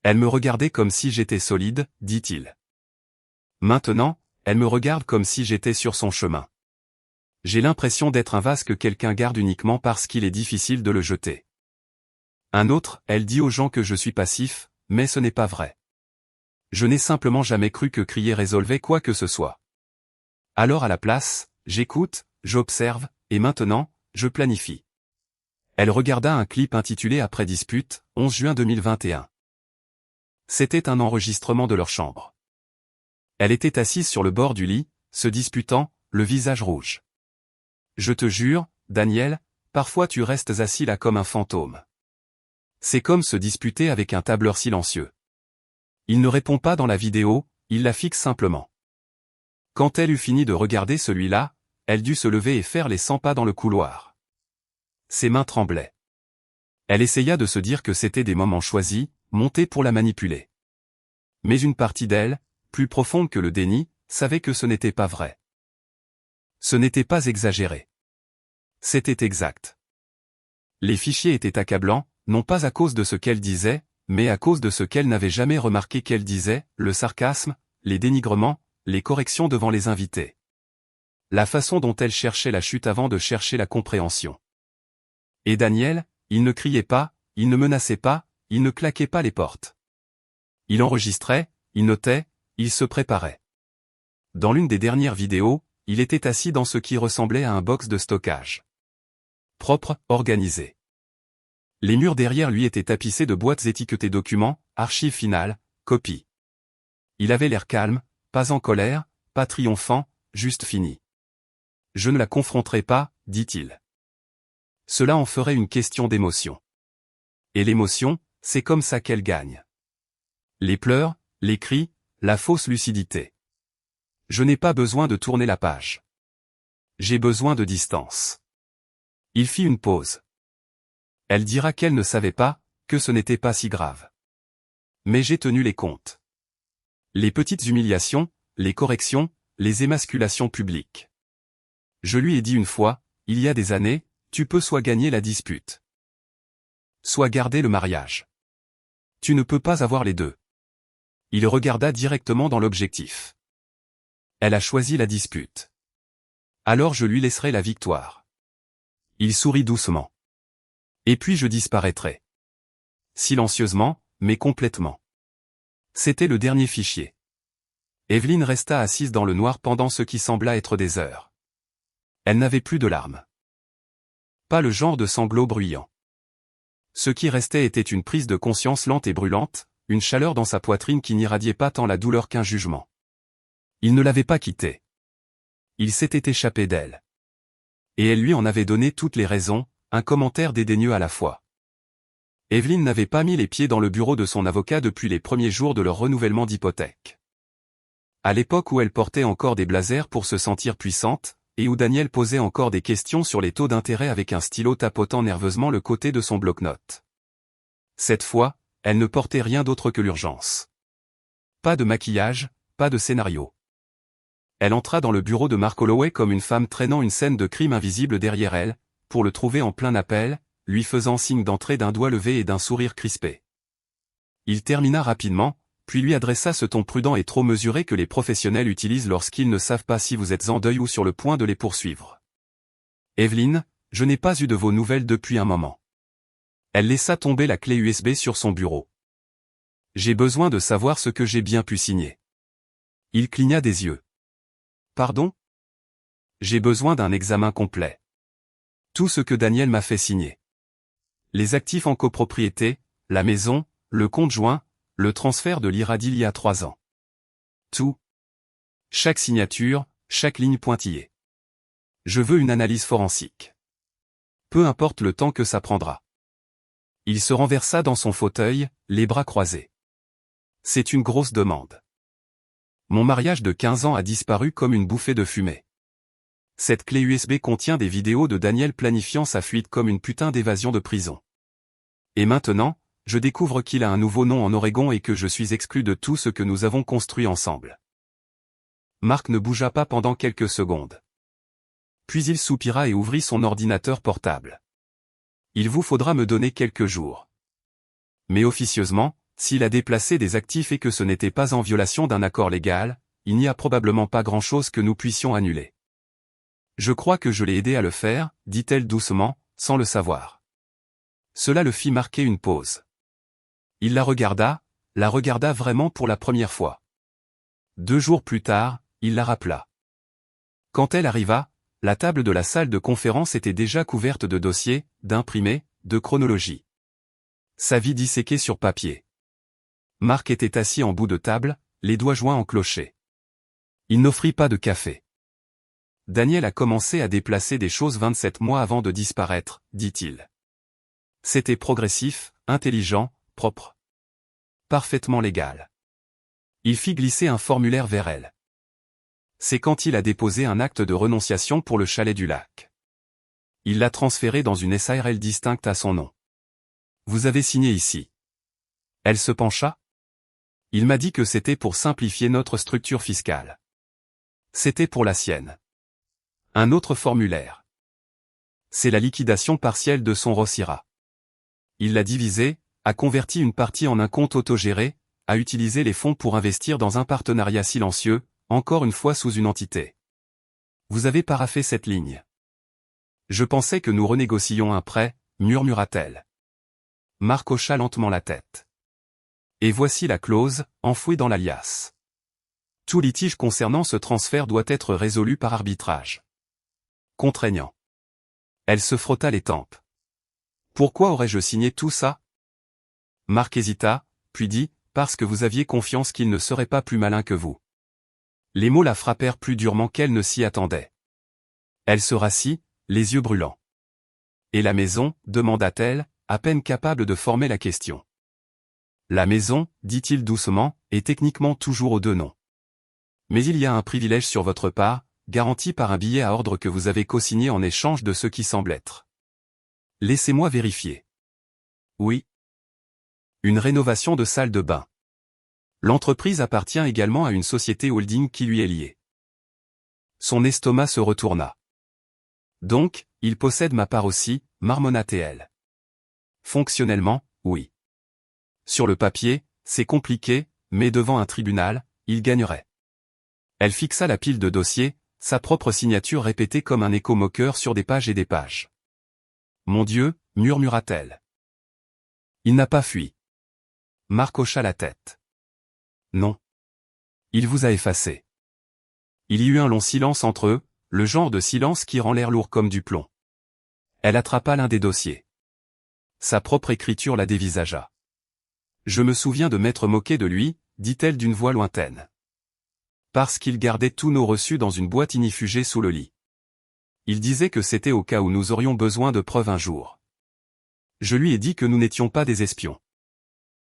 Elle me regardait comme si j'étais solide, dit-il. Maintenant, elle me regarde comme si j'étais sur son chemin. J'ai l'impression d'être un vase que quelqu'un garde uniquement parce qu'il est difficile de le jeter. Un autre, elle dit aux gens que je suis passif, mais ce n'est pas vrai. Je n'ai simplement jamais cru que crier résolvait quoi que ce soit. Alors à la place, j'écoute, j'observe, et maintenant, je planifie. Elle regarda un clip intitulé Après dispute, 11 juin 2021. C'était un enregistrement de leur chambre. Elle était assise sur le bord du lit, se disputant, le visage rouge. Je te jure, Daniel, parfois tu restes assis là comme un fantôme. C'est comme se disputer avec un tableur silencieux. Il ne répond pas dans la vidéo, il la fixe simplement. Quand elle eut fini de regarder celui-là, elle dut se lever et faire les 100 pas dans le couloir. Ses mains tremblaient. Elle essaya de se dire que c'était des moments choisis, montés pour la manipuler. Mais une partie d'elle, plus profonde que le déni, savait que ce n'était pas vrai. Ce n'était pas exagéré. C'était exact. Les fichiers étaient accablants, non pas à cause de ce qu'elle disait, mais à cause de ce qu'elle n'avait jamais remarqué qu'elle disait, le sarcasme, les dénigrements, les corrections devant les invités. La façon dont elle cherchait la chute avant de chercher la compréhension. Et Daniel, il ne criait pas, il ne menaçait pas, il ne claquait pas les portes. Il enregistrait, il notait, il se préparait. Dans l'une des dernières vidéos, il était assis dans ce qui ressemblait à un box de stockage. Propre, organisé. Les murs derrière lui étaient tapissés de boîtes étiquetées documents, archives finales, copies. Il avait l'air calme, pas en colère, pas triomphant, juste fini. Je ne la confronterai pas, dit-il. Cela en ferait une question d'émotion. Et l'émotion, c'est comme ça qu'elle gagne. Les pleurs, les cris, la fausse lucidité. Je n'ai pas besoin de tourner la page. J'ai besoin de distance. Il fit une pause. Elle dira qu'elle ne savait pas, que ce n'était pas si grave. Mais j'ai tenu les comptes. Les petites humiliations, les corrections, les émasculations publiques. Je lui ai dit une fois, il y a des années, Tu peux soit gagner la dispute, soit garder le mariage. Tu ne peux pas avoir les deux. Il regarda directement dans l'objectif. Elle a choisi la dispute. Alors je lui laisserai la victoire. Il sourit doucement. Et puis je disparaîtrai. Silencieusement, mais complètement. C'était le dernier fichier. Evelyne resta assise dans le noir pendant ce qui sembla être des heures. Elle n'avait plus de larmes. Pas le genre de sanglots bruyants. Ce qui restait était une prise de conscience lente et brûlante, une chaleur dans sa poitrine qui n'irradiait pas tant la douleur qu'un jugement. Il ne l'avait pas quittée. Il s'était échappé d'elle. Et elle lui en avait donné toutes les raisons, un commentaire dédaigneux à la fois. Evelyne n'avait pas mis les pieds dans le bureau de son avocat depuis les premiers jours de leur renouvellement d'hypothèque. À l'époque où elle portait encore des blazers pour se sentir puissante, et où Daniel posait encore des questions sur les taux d'intérêt avec un stylo tapotant nerveusement le côté de son bloc-notes. Cette fois, elle ne portait rien d'autre que l'urgence. Pas de maquillage, pas de scénario. Elle entra dans le bureau de Mark Holloway comme une femme traînant une scène de crime invisible derrière elle, pour le trouver en plein appel, lui faisant signe d'entrée d'un doigt levé et d'un sourire crispé. Il termina rapidement, puis lui adressa ce ton prudent et trop mesuré que les professionnels utilisent lorsqu'ils ne savent pas si vous êtes en deuil ou sur le point de les poursuivre. Evelyne, je n'ai pas eu de vos nouvelles depuis un moment. Elle laissa tomber la clé USB sur son bureau. J'ai besoin de savoir ce que j'ai bien pu signer. Il cligna des yeux. Pardon ? J'ai besoin d'un examen complet. Tout ce que Daniel m'a fait signer. Les actifs en copropriété, la maison, le compte joint, le transfert de l'IRA d'il y a 3 ans. Tout. Chaque signature, chaque ligne pointillée. Je veux une analyse forensique. Peu importe le temps que ça prendra. Il se renversa dans son fauteuil, les bras croisés. C'est une grosse demande. Mon mariage de 15 ans a disparu comme une bouffée de fumée. Cette clé USB contient des vidéos de Daniel planifiant sa fuite comme une putain d'évasion de prison. Et maintenant, je découvre qu'il a un nouveau nom en Oregon et que je suis exclu de tout ce que nous avons construit ensemble. Mark ne bougea pas pendant quelques secondes. Puis il soupira et ouvrit son ordinateur portable. Il vous faudra me donner quelques jours. Mais officieusement, s'il a déplacé des actifs et que ce n'était pas en violation d'un accord légal, il n'y a probablement pas grand-chose que nous puissions annuler. Je crois que je l'ai aidé à le faire, dit-elle doucement, sans le savoir. Cela le fit marquer une pause. Il la regarda vraiment pour la première fois. 2 jours plus tard, il la rappela. Quand elle arriva, la table de la salle de conférence était déjà couverte de dossiers, d'imprimés, de chronologies. Sa vie disséquée sur papier. Mark était assis en bout de table, les doigts joints en clocher. Il n'offrit pas de café. Daniel a commencé à déplacer des choses 27 mois avant de disparaître, dit-il. C'était progressif, intelligent, propre. Parfaitement légal. Il fit glisser un formulaire vers elle. C'est quand il a déposé un acte de renonciation pour le chalet du lac. Il l'a transféré dans une SARL distincte à son nom. Vous avez signé ici. Elle se pencha. Il m'a dit que c'était pour simplifier notre structure fiscale. C'était pour la sienne. Un autre formulaire. C'est la liquidation partielle de son Roth IRA. Il l'a divisé, a converti une partie en un compte autogéré, a utilisé les fonds pour investir dans un partenariat silencieux, encore une fois sous une entité. Vous avez paraphé cette ligne. Je pensais que nous renégocions un prêt, murmura-t-elle. Mark hocha lentement la tête. Et voici la clause, enfouie dans l'alias. Tout litige concernant ce transfert doit être résolu par arbitrage. Contraignant. Elle se frotta les tempes. Pourquoi aurais-je signé tout ça ? Mark hésita, puis dit, parce que vous aviez confiance qu'il ne serait pas plus malin que vous. Les mots la frappèrent plus durement qu'elle ne s'y attendait. Elle se rassit, les yeux brûlants. Et la maison, demanda-t-elle, à peine capable de former la question. La maison, dit-il doucement, est techniquement toujours aux 2 noms. Mais il y a un privilège sur votre part, garanti par un billet à ordre que vous avez co-signé en échange de ce qui semble être. Laissez-moi vérifier. Oui. Une rénovation de salle de bain. L'entreprise appartient également à une société holding qui lui est liée. Son estomac se retourna. Donc, il possède ma part aussi, marmonna-t-elle. Fonctionnellement, oui. Sur le papier, c'est compliqué, mais devant un tribunal, il gagnerait. Elle fixa la pile de dossiers, sa propre signature répétée comme un écho moqueur sur des pages et des pages. Mon Dieu, murmura-t-elle. Il n'a pas fui. Marc hocha la tête. Non. Il vous a effacé. Il y eut un long silence entre eux, le genre de silence qui rend l'air lourd comme du plomb. Elle attrapa l'un des dossiers. Sa propre écriture la dévisagea. Je me souviens de m'être moqué de lui, dit-elle d'une voix lointaine. Parce qu'il gardait tous nos reçus dans une boîte ignifugée sous le lit. Il disait que c'était au cas où nous aurions besoin de preuves un jour. Je lui ai dit que nous n'étions pas des espions.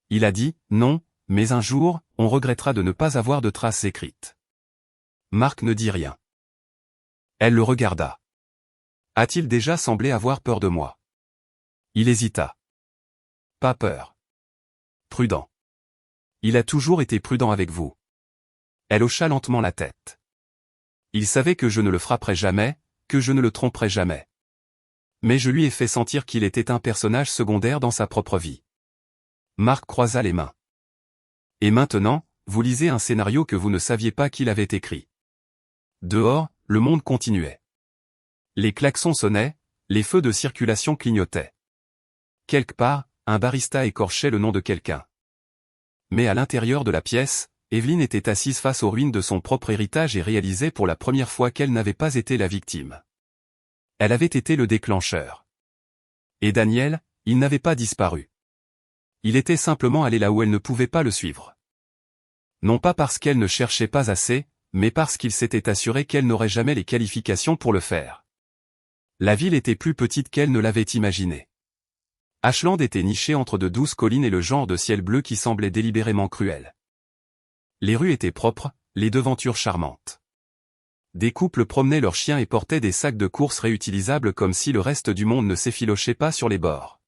Il a dit, non, mais un jour, on regrettera de ne pas avoir de traces écrites. Marc ne dit rien. Elle le regarda. A-t-il déjà semblé avoir peur de moi? Il hésita. Pas peur. Prudent. Il a toujours été prudent avec vous. Elle hocha lentement la tête. Il savait que je ne le frapperais jamais, que je ne le tromperais jamais. Mais je lui ai fait sentir qu'il était un personnage secondaire dans sa propre vie. Marc croisa les mains. Et maintenant, vous lisez un scénario que vous ne saviez pas qu'il avait écrit. Dehors, le monde continuait. Les klaxons sonnaient, les feux de circulation clignotaient. Quelque part, un barista écorchait le nom de quelqu'un. Mais à l'intérieur de la pièce, Evelyne était assise face aux ruines de son propre héritage et réalisait pour la première fois qu'elle n'avait pas été la victime. Elle avait été le déclencheur. Et Daniel, il n'avait pas disparu. Il était simplement allé là où elle ne pouvait pas le suivre. Non pas parce qu'elle ne cherchait pas assez, mais parce qu'il s'était assuré qu'elle n'aurait jamais les qualifications pour le faire. La ville était plus petite qu'elle ne l'avait imaginé. Ashland était niché entre de douces collines et le genre de ciel bleu qui semblait délibérément cruel. Les rues étaient propres, les devantures charmantes. Des couples promenaient leurs chiens et portaient des sacs de course réutilisables comme si le reste du monde ne s'effilochait pas sur les bords.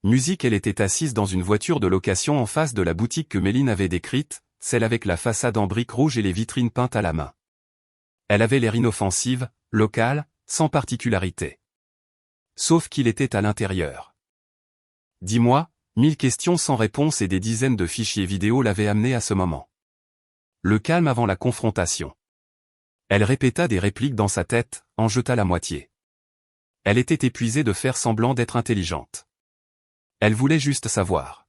Musique. Elle était assise dans une voiture de location en face de la boutique que Méline avait décrite, celle avec la façade en briques rouges et les vitrines peintes à la main. Elle avait l'air inoffensive, locale, sans particularité. Sauf qu'il était à l'intérieur. Dis-moi, 1000 questions sans réponse et des dizaines de fichiers vidéo l'avaient amené à ce moment. Le calme avant la confrontation. Elle répéta des répliques dans sa tête, en jeta la moitié. Elle était épuisée de faire semblant d'être intelligente. Elle voulait juste savoir.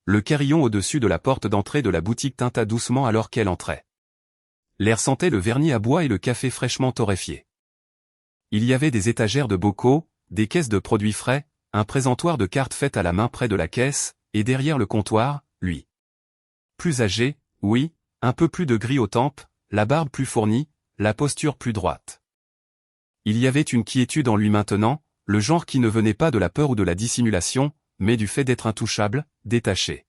Le carillon au-dessus de la porte d'entrée de la boutique tinta doucement alors qu'elle entrait. L'air sentait le vernis à bois et le café fraîchement torréfié. Il y avait des étagères de bocaux, des caisses de produits frais, un présentoir de cartes faites à la main près de la caisse, et derrière le comptoir, lui. Plus âgé, oui, un peu plus de gris aux tempes, la barbe plus fournie, la posture plus droite. Il y avait une quiétude en lui maintenant, le genre qui ne venait pas de la peur ou de la dissimulation, mais du fait d'être intouchable, détaché.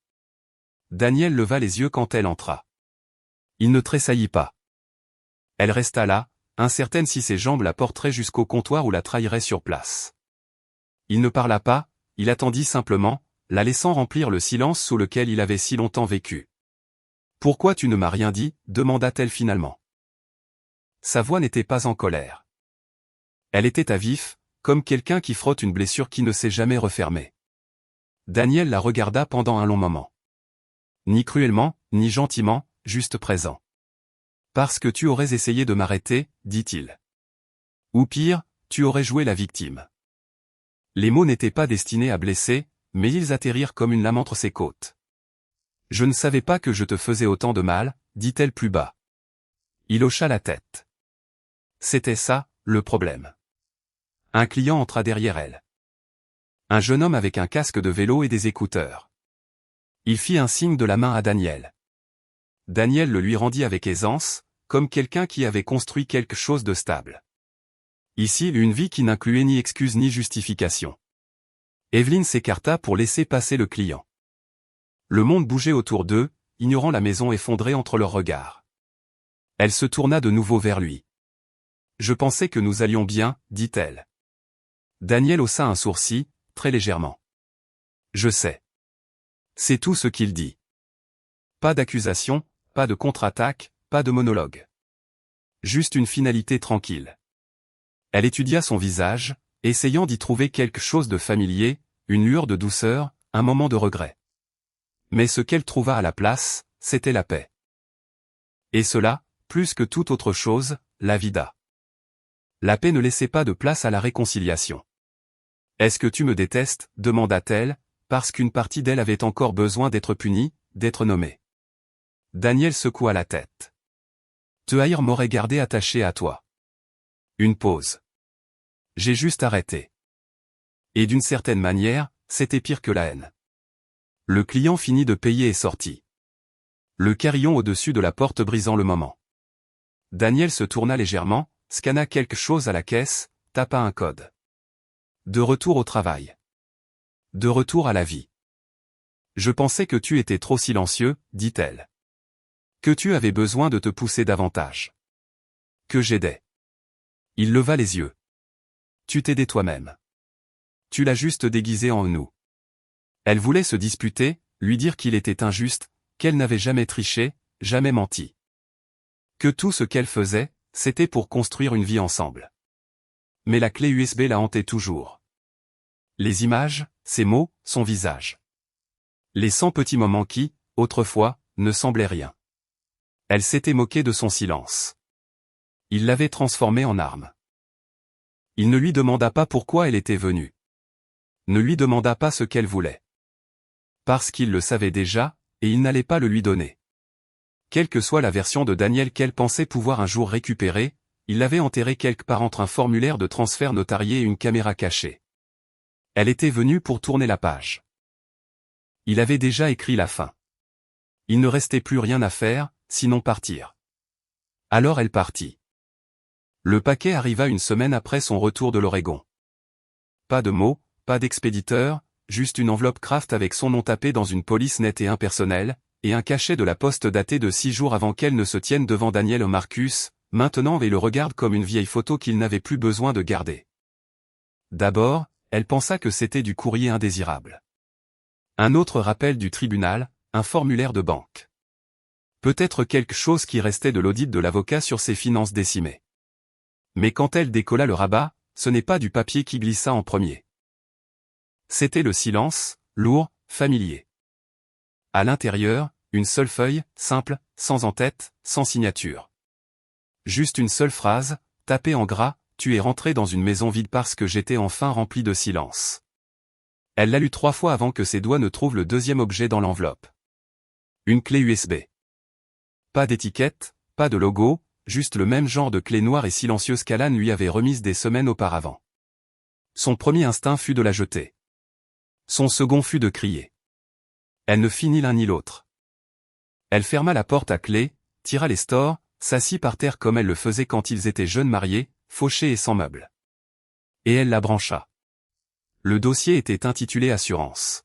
Daniel leva les yeux quand elle entra. Il ne tressaillit pas. Elle resta là, incertaine si ses jambes la porteraient jusqu'au comptoir ou la trahiraient sur place. Il ne parla pas, il attendit simplement, la laissant remplir le silence sous lequel il avait si longtemps vécu. « Pourquoi tu ne m'as rien dit ?» demanda-t-elle finalement. Sa voix n'était pas en colère. Elle était à vif, comme quelqu'un qui frotte une blessure qui ne s'est jamais refermée. Daniel la regarda pendant un long moment. Ni cruellement, ni gentiment, juste présent. « Parce que tu aurais essayé de m'arrêter, dit-il. Ou pire, tu aurais joué la victime. » Les mots n'étaient pas destinés à blesser, mais ils atterrirent comme une lame entre ses côtes. « Je ne savais pas que je te faisais autant de mal, dit-elle plus bas. Il hocha la tête. C'était ça, le problème. Un client entra derrière elle. Un jeune homme avec un casque de vélo et des écouteurs. Il fit un signe de la main à Daniel. Daniel le lui rendit avec aisance, comme quelqu'un qui avait construit quelque chose de stable. Ici une vie qui n'incluait ni excuse ni justification. Evelyne s'écarta pour laisser passer le client. Le monde bougeait autour d'eux, ignorant la maison effondrée entre leurs regards. Elle se tourna de nouveau vers lui. « Je pensais que nous allions bien, dit-elle. » Daniel haussa un sourcil, très légèrement. « Je sais. » C'est tout ce qu'il dit. Pas d'accusation, pas de contre-attaque, pas de monologue. Juste une finalité tranquille. Elle étudia son visage, essayant d'y trouver quelque chose de familier, une lueur de douceur, un moment de regret. Mais ce qu'elle trouva à la place, c'était la paix. Et cela, plus que toute autre chose, la vida. La paix ne laissait pas de place à la réconciliation. « Est-ce que tu me détestes ?» demanda-t-elle, parce qu'une partie d'elle avait encore besoin d'être punie, d'être nommée. Daniel secoua la tête. « Te haïr m'aurait gardé attaché à toi. » Une pause. « J'ai juste arrêté. » Et d'une certaine manière, c'était pire que la haine. Le client finit de payer et sortit. Le carillon au-dessus de la porte brisant le moment. Daniel se tourna légèrement, scanna quelque chose à la caisse, tapa un code. De retour au travail. De retour à la vie. Je pensais que tu étais trop silencieux, dit-elle. Que tu avais besoin de te pousser davantage. Que j'aidais. Il leva les yeux. Tu t'aidais toi-même. Tu l'as juste déguisé en nous. Elle voulait se disputer, lui dire qu'il était injuste, qu'elle n'avait jamais triché, jamais menti. Que tout ce qu'elle faisait, c'était pour construire une vie ensemble. Mais la clé USB la hantait toujours. Les images, ses mots, son visage. Les 100 petits moments qui, autrefois, ne semblaient rien. Elle s'était moquée de son silence. Il l'avait transformé en arme. Il ne lui demanda pas pourquoi elle était venue. Ne lui demanda pas ce qu'elle voulait. Parce qu'il le savait déjà, et il n'allait pas le lui donner. Quelle que soit la version de Daniel qu'elle pensait pouvoir un jour récupérer, il l'avait enterrée quelque part entre un formulaire de transfert notarié et une caméra cachée. Elle était venue pour tourner la page. Il avait déjà écrit la fin. Il ne restait plus rien à faire, sinon partir. Alors elle partit. Le paquet arriva une semaine après son retour de l'Oregon. Pas de mots, pas d'expéditeur, juste une enveloppe craft avec son nom tapé dans une police nette et impersonnelle, et un cachet de la poste daté de 6 jours avant qu'elle ne se tienne devant Daniel Marcus, maintenant et le regarde comme une vieille photo qu'il n'avait plus besoin de garder. D'abord, elle pensa que c'était du courrier indésirable. Un autre rappel du tribunal, un formulaire de banque. Peut-être quelque chose qui restait de l'audit de l'avocat sur ses finances décimées. Mais quand elle décolla le rabat, ce n'est pas du papier qui glissa en premier. C'était le silence, lourd, familier. À l'intérieur, une seule feuille, simple, sans en-tête, sans signature. Juste une seule phrase, tapée en gras, tu es rentré dans une maison vide parce que j'étais enfin rempli de silence. Elle l'a lu 3 fois avant que ses doigts ne trouvent le deuxième objet dans l'enveloppe. Une clé USB. Pas d'étiquette, pas de logo, juste le même genre de clé noire et silencieuse qu'Alan lui avait remise des semaines auparavant. Son premier instinct fut de la jeter. Son second fut de crier. Elle ne fit ni l'un ni l'autre. Elle ferma la porte à clé, tira les stores, s'assit par terre comme elle le faisait quand ils étaient jeunes mariés, fauchés et sans meubles. Et elle la brancha. Le dossier était intitulé Assurance.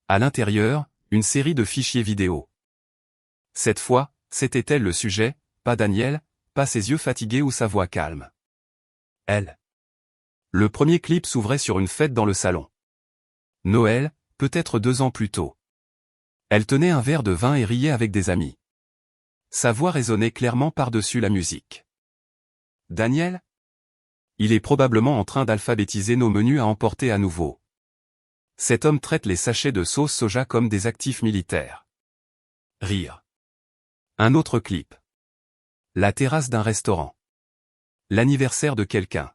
À l'intérieur, une série de fichiers vidéo. Cette fois, c'était elle le sujet, pas Daniel, pas ses yeux fatigués ou sa voix calme. Elle. Le premier clip s'ouvrait sur une fête dans le salon. Noël, peut-être 2 ans plus tôt. Elle tenait un verre de vin et riait avec des amis. Sa voix résonnait clairement par-dessus la musique. Daniel ? Il est probablement en train d'alphabétiser nos menus à emporter à nouveau. Cet homme traite les sachets de sauce soja comme des actifs militaires. Rire. Un autre clip. La terrasse d'un restaurant. L'anniversaire de quelqu'un.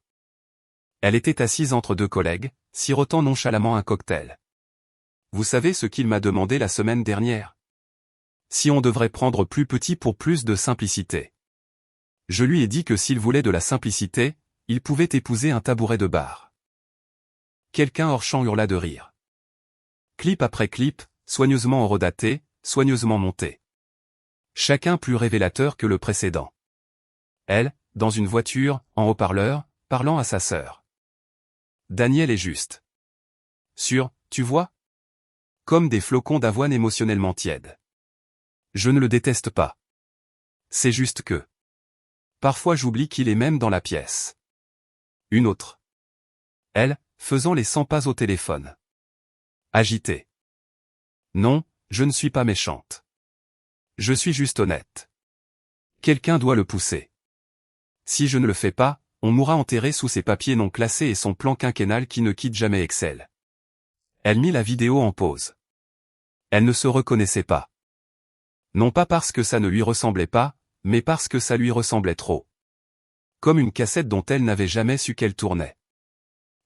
Elle était assise entre 2 collègues, sirotant nonchalamment un cocktail. Vous savez ce qu'il m'a demandé la semaine dernière ? Si on devrait prendre plus petit pour plus de simplicité. Je lui ai dit que s'il voulait de la simplicité, il pouvait épouser un tabouret de bar. Quelqu'un hors champ hurla de rire. Clip après clip, soigneusement horodaté, soigneusement monté. Chacun plus révélateur que le précédent. Elle, dans une voiture, en haut-parleur, parlant à sa sœur. Daniel est juste. Sûr, tu vois ? Comme des flocons d'avoine émotionnellement tièdes. Je ne le déteste pas. C'est juste que. Parfois j'oublie qu'il est même dans la pièce. Une autre. Elle, faisant les 100 pas au téléphone. Agitée. Non, je ne suis pas méchante. Je suis juste honnête. Quelqu'un doit le pousser. Si je ne le fais pas, on mourra enterré sous ses papiers non classés et son plan quinquennal qui ne quitte jamais Excel. Elle mit la vidéo en pause. Elle ne se reconnaissait pas. Non pas parce que ça ne lui ressemblait pas, mais parce que ça lui ressemblait trop. Comme une cassette dont elle n'avait jamais su qu'elle tournait.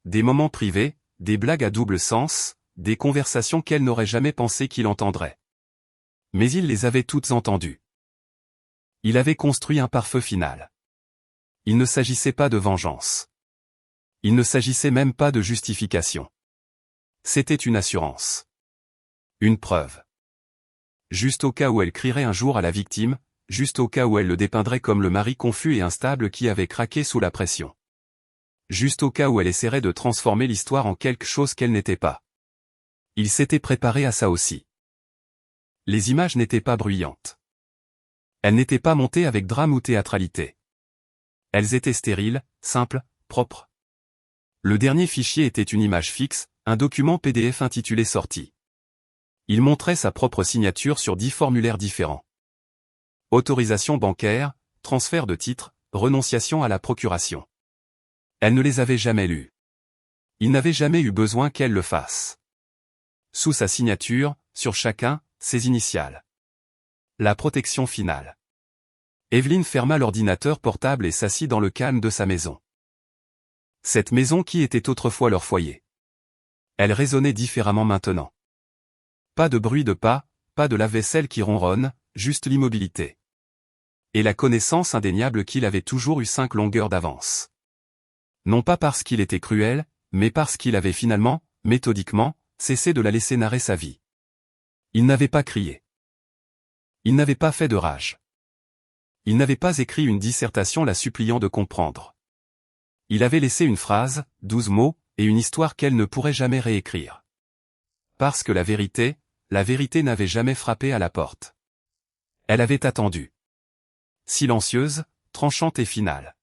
Des moments privés, des blagues à double sens, des conversations qu'elle n'aurait jamais pensé qu'il entendrait. Mais il les avait toutes entendues. Il avait construit un pare-feu final. Il ne s'agissait pas de vengeance. Il ne s'agissait même pas de justification. C'était une assurance. Une preuve. Juste au cas où elle crierait un jour à la victime, juste au cas où elle le dépeindrait comme le mari confus et instable qui avait craqué sous la pression. Juste au cas où elle essaierait de transformer l'histoire en quelque chose qu'elle n'était pas. Il s'était préparé à ça aussi. Les images n'étaient pas bruyantes. Elles n'étaient pas montées avec drame ou théâtralité. Elles étaient stériles, simples, propres. Le dernier fichier était une image fixe, un document PDF intitulé Sortie. Il montrait sa propre signature sur 10 formulaires différents. Autorisation bancaire, transfert de titre, renonciation à la procuration. Elle ne les avait jamais lus. Il n'avait jamais eu besoin qu'elle le fasse. Sous sa signature, sur chacun, ses initiales. La protection finale. Evelyne ferma l'ordinateur portable et s'assit dans le calme de sa maison. Cette maison qui était autrefois leur foyer. Elle résonnait différemment maintenant. Pas de bruit de pas, pas de lave-vaisselle qui ronronne, juste l'immobilité. Et la connaissance indéniable qu'il avait toujours eu 5 longueurs d'avance. Non pas parce qu'il était cruel, mais parce qu'il avait finalement, méthodiquement, cessé de la laisser narrer sa vie. Il n'avait pas crié. Il n'avait pas fait de rage. Il n'avait pas écrit une dissertation la suppliant de comprendre. Il avait laissé une phrase, 12 mots, et une histoire qu'elle ne pourrait jamais réécrire. Parce que la vérité n'avait jamais frappé à la porte. Elle avait attendu. Silencieuse, tranchante et finale.